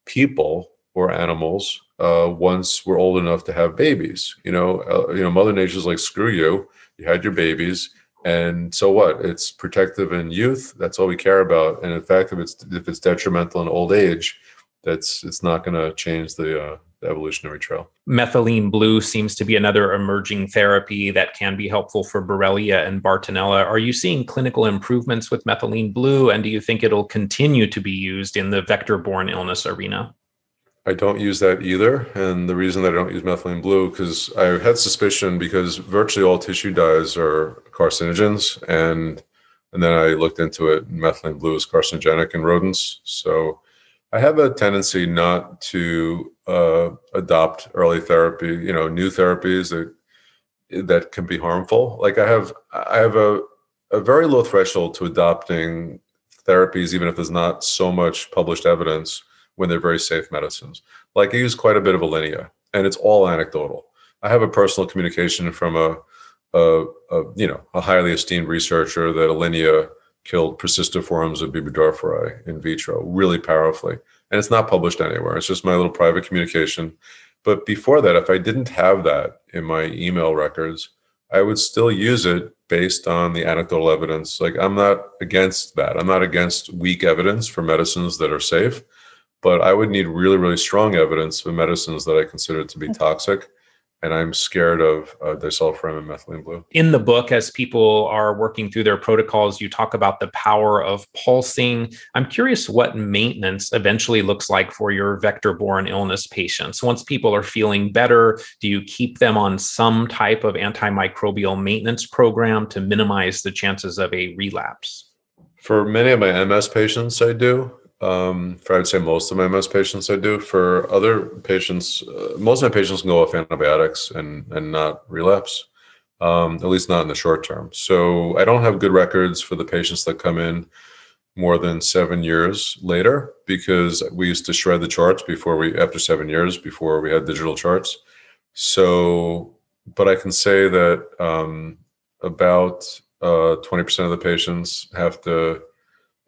people or animals once we're old enough to have babies. Mother Nature's like, screw you. You had your babies, and so what? It's protective in youth. That's all we care about. And in fact, if it's detrimental in old age, it's not going to change the evolutionary trail. Methylene blue seems to be another emerging therapy that can be helpful for Borrelia and Bartonella. Are you seeing clinical improvements with methylene blue, and do you think it'll continue to be used in the vector-borne illness arena? I don't use that either. And the reason that I don't use methylene blue, because I had suspicion because virtually all tissue dyes are carcinogens. And then I looked into it, and methylene blue is carcinogenic in rodents. So I have a tendency not to adopt early therapy, new therapies that can be harmful. Like, I have a very low threshold to adopting therapies, even if there's not so much published evidence when they're very safe medicines. Like I use quite a bit of Alinea, and it's all anecdotal. I have a personal communication from a highly esteemed researcher that Alinea killed persistent forms of Burgdorferi in vitro really powerfully. And it's not published anywhere. It's just my little private communication. But before that, if I didn't have that in my email records, I would still use it based on the anecdotal evidence. Like I'm not against that. I'm not against weak evidence for medicines that are safe, but I would need really, really strong evidence for medicines that I consider to be toxic. And I'm scared of disulfiram and methylene blue. In the book, as people are working through their protocols, you talk about the power of pulsing. I'm curious what maintenance eventually looks like for your vector-borne illness patients. Once people are feeling better, do you keep them on some type of antimicrobial maintenance program to minimize the chances of a relapse? For many of my MS patients, I do. For I'd say most of my MS patients I do. For other patients, most of my patients can go off antibiotics and not relapse, at least not in the short term. So I don't have good records for the patients that come in more than 7 years later, because we used to shred the charts after 7 years, before we had digital charts. So, but I can say that about 20% of the patients have to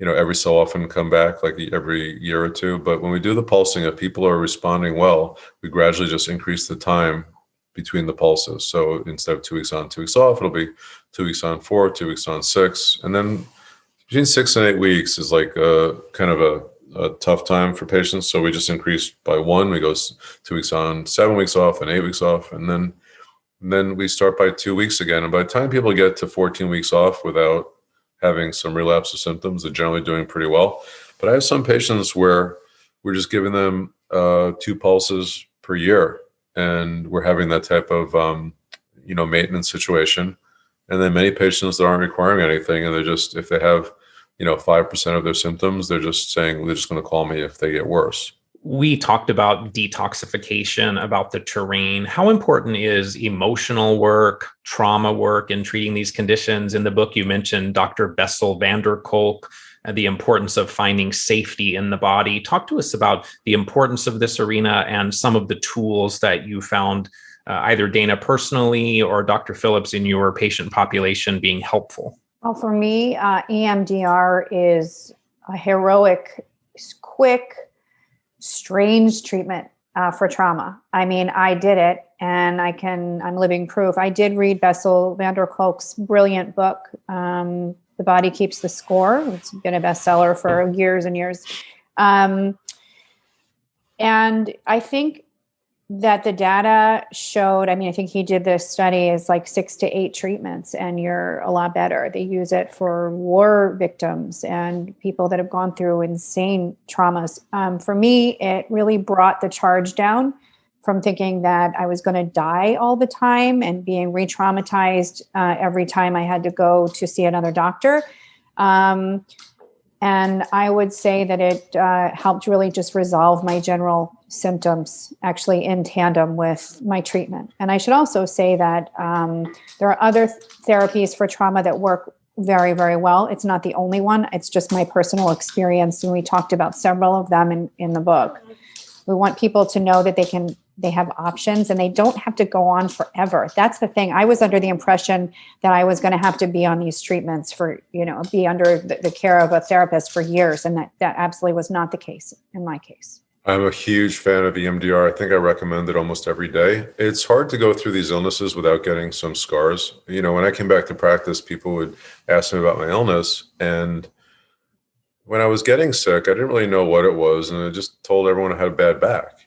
every so often come back, like every year or two. But when we do the pulsing, if people are responding well, we gradually just increase the time between the pulses. So instead of 2 weeks on, 2 weeks off, it'll be 2 weeks on 4, 2 weeks on 6. And then between 6 and 8 weeks is like kind of a tough time for patients. So we just increase by 1. We go 2 weeks on, 7 weeks off, and 8 weeks off. And then we start by 2 weeks again. And by the time people get to 14 weeks off without having some relapse of symptoms, they're generally doing pretty well. But I have some patients where we're just giving them 2 pulses per year, and we're having that type of maintenance situation. And then many patients that aren't requiring anything, and they're just, if they have 5% of their symptoms, they're just saying they're just going to call me if they get worse. We talked about detoxification, about the terrain. How important is emotional work, trauma work in treating these conditions? In the book, you mentioned Dr. Bessel van der Kolk and the importance of finding safety in the body. Talk to us about the importance of this arena and some of the tools that you found, either Dana personally or Dr. Phillips in your patient population, being helpful. Well, for me, EMDR is a heroic, quick, strange treatment for trauma. I mean, I did it, and I'm living proof. I did read Bessel van der Kolk's brilliant book, The Body Keeps the Score. It's been a bestseller for years and years. And I think that the data showed, I think he did this study is like 6 to 8 treatments, and you're a lot better. They use it for war victims and people that have gone through insane traumas. For me, it really brought the charge down from thinking that I was going to die all the time and being re-traumatized every time I had to go to see another doctor. And I would say that it helped really just resolve my general symptoms, actually in tandem with my treatment. And I should also say that there are other therapies for trauma that work very, very well. It's not the only one. It's just my personal experience. And we talked about several of them in the book. We want people to know that they have options, and they don't have to go on forever. That's the thing. I was under the impression that I was going to have to be on these treatments for, be under the care of a therapist for years. And that absolutely was not the case in my case. I'm a huge fan of EMDR. I think I recommend it almost every day. It's hard to go through these illnesses without getting some scars. When I came back to practice, people would ask me about my illness. And when I was getting sick, I didn't really know what it was. And I just told everyone I had a bad back,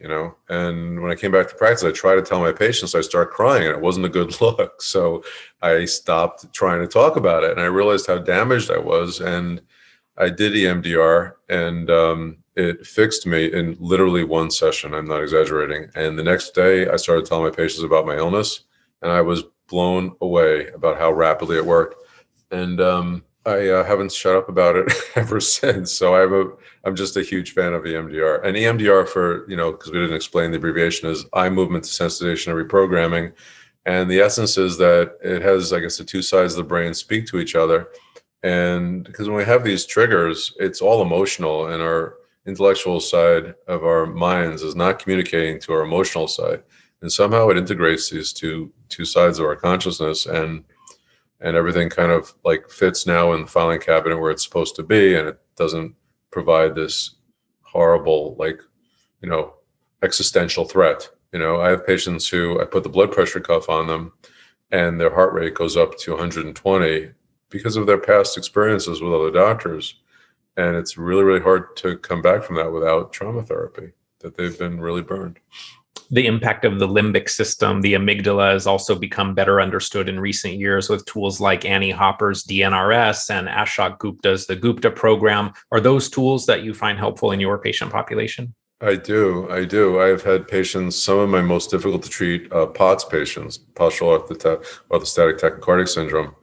And when I came back to practice, I tried to tell my patients, I started crying, and it wasn't a good look. So I stopped trying to talk about it. And I realized how damaged I was. And I did EMDR, and it fixed me in literally one session. I'm not exaggerating. And the next day I started telling my patients about my illness, and I was blown away about how rapidly it worked. And I haven't shut up about it ever since. So I'm just a huge fan of EMDR. And EMDR, for, because we didn't explain the abbreviation, is eye movement desensitization and reprogramming. And the essence is that it has, I guess, the 2 sides of the brain speak to each other. And because when we have these triggers, it's all emotional, and our intellectual side of our minds is not communicating to our emotional side. And somehow it integrates these two sides of our consciousness, and everything kind of like fits now in the filing cabinet where it's supposed to be, and it doesn't provide this horrible, like, existential threat. I have patients who I put the blood pressure cuff on them and their heart rate goes up to 120 because of their past experiences with other doctors. And it's really, really hard to come back from that without trauma therapy, that they've been really burned. The impact of the limbic system, the amygdala, has also become better understood in recent years with tools like Annie Hopper's DNRS and Ashok Gupta's the Gupta program. Are those tools that you find helpful in your patient population? I do. I've had patients, some of my most difficult to treat POTS patients, postural orthostatic tachycardic syndrome,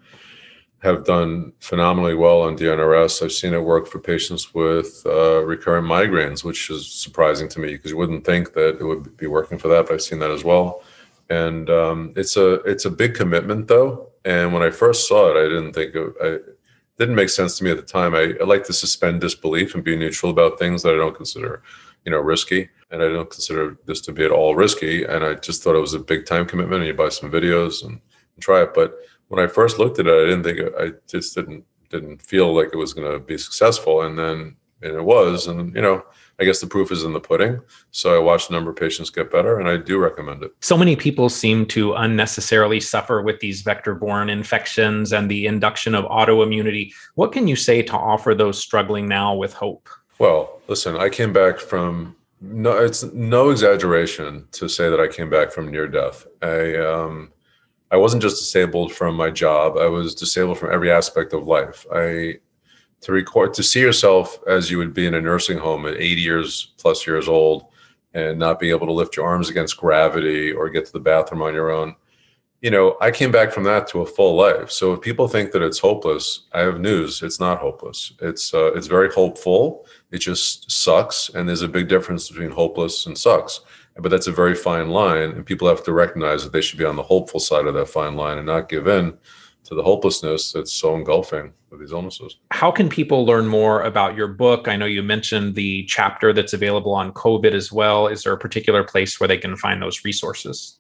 have done phenomenally well on DNRS. I've seen it work for patients with recurrent migraines, which is surprising to me because you wouldn't think that it would be working for that, but I've seen that as well. And it's a big commitment though. And when I first saw it, it didn't make sense to me at the time. I like to suspend disbelief and be neutral about things that I don't consider, risky. And I don't consider this to be at all risky. And I just thought it was a big time commitment, and you buy some videos and try it. But when I first looked at it, I just didn't feel like it was going to be successful. And it was, and I guess the proof is in the pudding. So I watched a number of patients get better, and I do recommend it. So many people seem to unnecessarily suffer with these vector-borne infections and the induction of autoimmunity. What can you say to offer those struggling now with hope? Well, listen, I came back from, it's no exaggeration to say that I came back from near death. I wasn't just disabled from my job. I was disabled from every aspect of life. To see yourself as you would be in a nursing home at 80 plus years old and not be able to lift your arms against gravity or get to the bathroom on your own. I came back from that to a full life. So if people think that it's hopeless, I have news. It's not hopeless. It's very hopeful. It just sucks. And there's a big difference between hopeless and sucks. But that's a very fine line. And people have to recognize that they should be on the hopeful side of that fine line and not give in to the hopelessness that's so engulfing with these illnesses. How can people learn more about your book? I know you mentioned the chapter that's available on COVID as well. Is there a particular place where they can find those resources?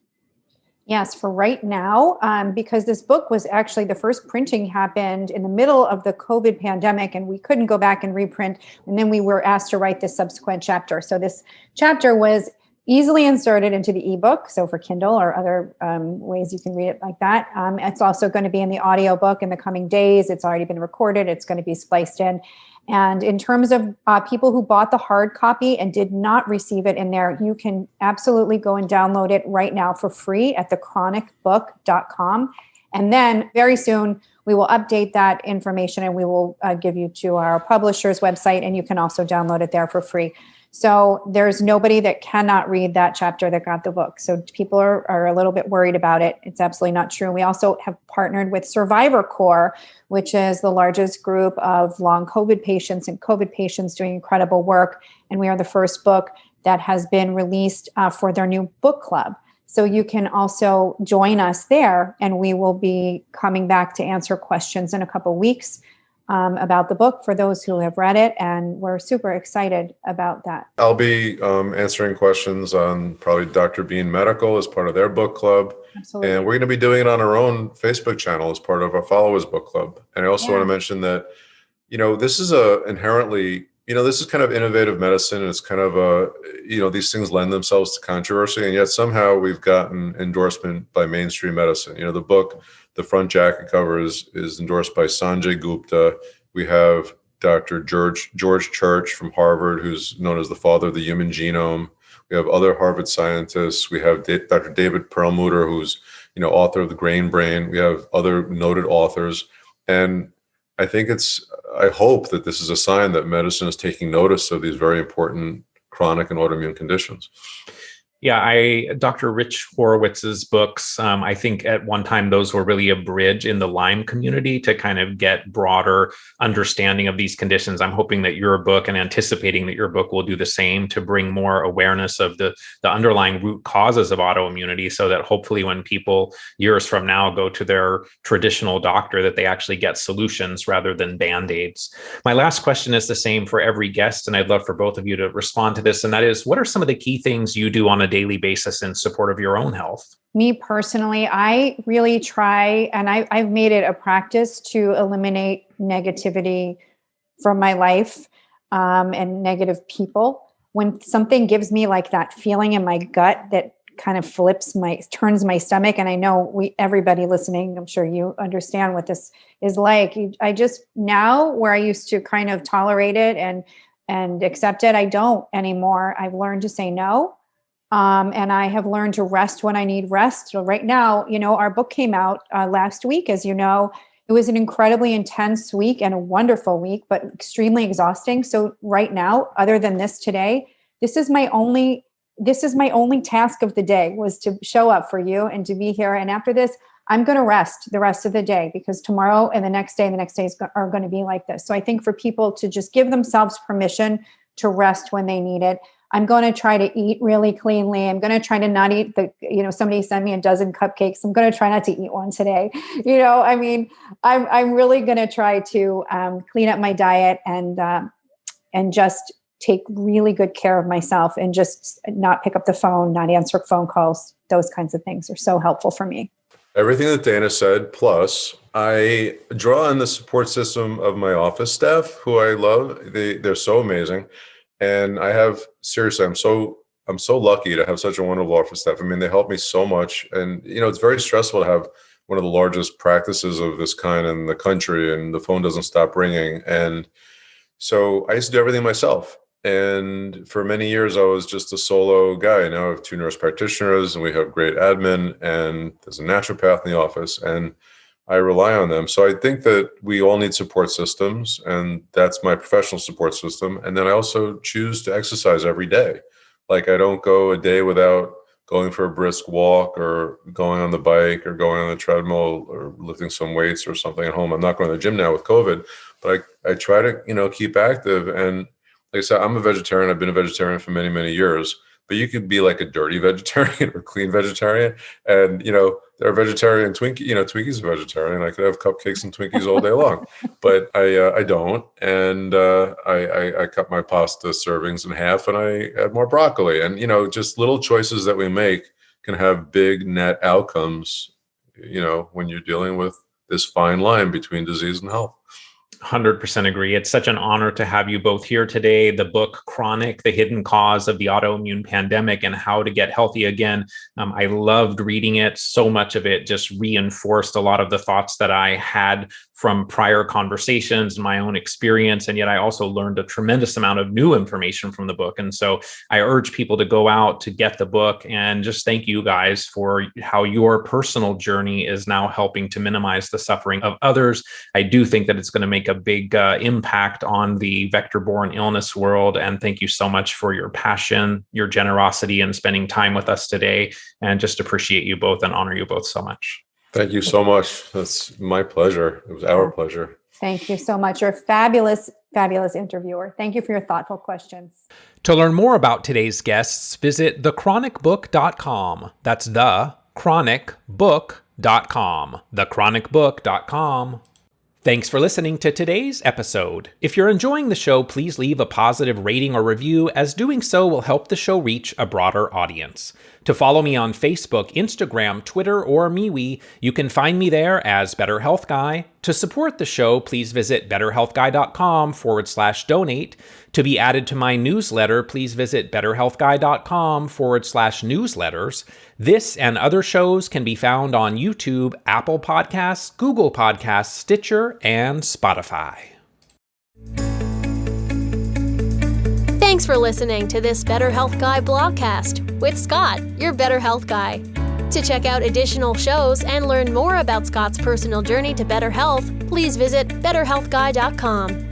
Yes, for right now, because this book was actually, the first printing happened in the middle of the COVID pandemic, and we couldn't go back and reprint. And then we were asked to write this subsequent chapter. So this chapter was easily inserted into the ebook. So for Kindle or other ways you can read it like that. It's also going to be in the audiobook in the coming days. It's already been recorded. It's going to be spliced in. And in terms of people who bought the hard copy and did not receive it in there, you can absolutely go and download it right now for free at thechronicbook.com. And then very soon we will update that information and we will give you to our publisher's website, and you can also download it there for free. So there's nobody that cannot read that chapter that got the book. So people are a little bit worried about it. It's absolutely not true. We also have partnered with Survivor Corps, which is the largest group of long COVID patients and COVID patients doing incredible work. And we are the first book that has been released for their new book club. So you can also join us there, and we will be coming back to answer questions in a couple of weeks about the book for those who have read it, and we're super excited about that. I'll be answering questions on probably Dr. Bean Medical as part of their book club. Absolutely. And we're going to be doing it on our own Facebook channel as part of our followers book club. And I also want to mention that, this is this is kind of innovative medicine. It's kind of these things lend themselves to controversy, and yet somehow we've gotten endorsement by mainstream medicine. The book, the front jacket cover is endorsed by Sanjay Gupta. We have Dr. George Church from Harvard, who's known as the father of the human genome. We have other Harvard scientists. We have Dr. David Perlmutter, who's author of The Grain Brain. We have other noted authors, and I hope that this is a sign that medicine is taking notice of these very important chronic and autoimmune conditions. Yeah, Dr. Rich Horowitz's books, I think at one time those were really a bridge in the Lyme community to kind of get broader understanding of these conditions. I'm hoping that your book and anticipating that your book will do the same to bring more awareness of the underlying root causes of autoimmunity, so that hopefully when people years from now go to their traditional doctor, that they actually get solutions rather than Band-Aids. My last question is the same for every guest, and I'd love for both of you to respond to this, and that is, what are some of the key things you do on a daily basis in support of your own health? Me personally, I really try, and I've made it a practice to eliminate negativity from my life and negative people. When something gives me like that feeling in my gut that kind of turns my stomach, and I know everybody listening, I'm sure you understand what this is like. I just, now where I used to kind of tolerate it and accept it, I don't anymore. I've learned to say no. And I have learned to rest when I need rest. So right now, our book came out last week, as you know. It was an incredibly intense week and a wonderful week, but extremely exhausting. So right now, other than this today, this is my only task of the day, was to show up for you and to be here. And after this, I'm going to rest the rest of the day, because tomorrow and the next day are going to be like this. So I think for people to just give themselves permission to rest when they need it. I'm going to try to eat really cleanly. I'm going to try to not eat somebody sent me a dozen cupcakes. I'm going to try not to eat one today. I'm really going to try to clean up my diet and just take really good care of myself, and just not pick up the phone, not answer phone calls. Those kinds of things are so helpful for me. Everything that Dana said, plus I draw on the support system of my office staff, who I love. They're so amazing. And I'm so lucky to have such a wonderful office staff. I mean, they help me so much. And, it's very stressful to have one of the largest practices of this kind in the country, and the phone doesn't stop ringing. And so I used to do everything myself. And for many years, I was just a solo guy. Now I have 2 nurse practitioners, and we have great admin, and there's a naturopath in the office, and I rely on them. So I think that we all need support systems, and that's my professional support system. And then I also choose to exercise every day. Like, I don't go a day without going for a brisk walk, or going on the bike, or going on the treadmill, or lifting some weights or something at home. I'm not going to the gym now with COVID, but I try to, keep active. And like I said, I'm a vegetarian. I've been a vegetarian for many, many years. But you could be like a dirty vegetarian or clean vegetarian. And, there are vegetarian Twinkies are vegetarian. I could have cupcakes and Twinkies all day long, but I don't. And I cut my pasta servings in half, and I add more broccoli. And, just little choices that we make can have big net outcomes, when you're dealing with this fine line between disease and health. 100% agree. It's such an honor to have you both here today. The book Chronic, The Hidden Cause of the Autoimmune Pandemic and How to Get Healthy Again. I loved reading it. So much of it just reinforced a lot of the thoughts that I had from prior conversations and my own experience. And yet I also learned a tremendous amount of new information from the book. And so I urge people to go out to get the book, and just thank you guys for how your personal journey is now helping to minimize the suffering of others. I do think that it's going to make a big impact on the vector-borne illness world. And thank you so much for your passion, your generosity, and spending time with us today. And just appreciate you both and honor you both so much. Thank you so much. That's my pleasure. It was our pleasure. Thank you so much. You're a fabulous, fabulous interviewer. Thank you for your thoughtful questions. To learn more about today's guests, visit thechronicbook.com. That's thechronicbook.com. thechronicbook.com. Thanks for listening to today's episode. If you're enjoying the show, please leave a positive rating or review, as doing so will help the show reach a broader audience. To follow me on Facebook, Instagram, Twitter, or MeWe, you can find me there as Better Health Guy. To support the show, please visit betterhealthguy.com/donate. To be added to my newsletter, please visit betterhealthguy.com/newsletters. This and other shows can be found on YouTube, Apple Podcasts, Google Podcasts, Stitcher, and Spotify. Thanks for listening to this Better Health Guy blogcast with Scott, your Better Health Guy. To check out additional shows and learn more about Scott's personal journey to better health, please visit betterhealthguy.com.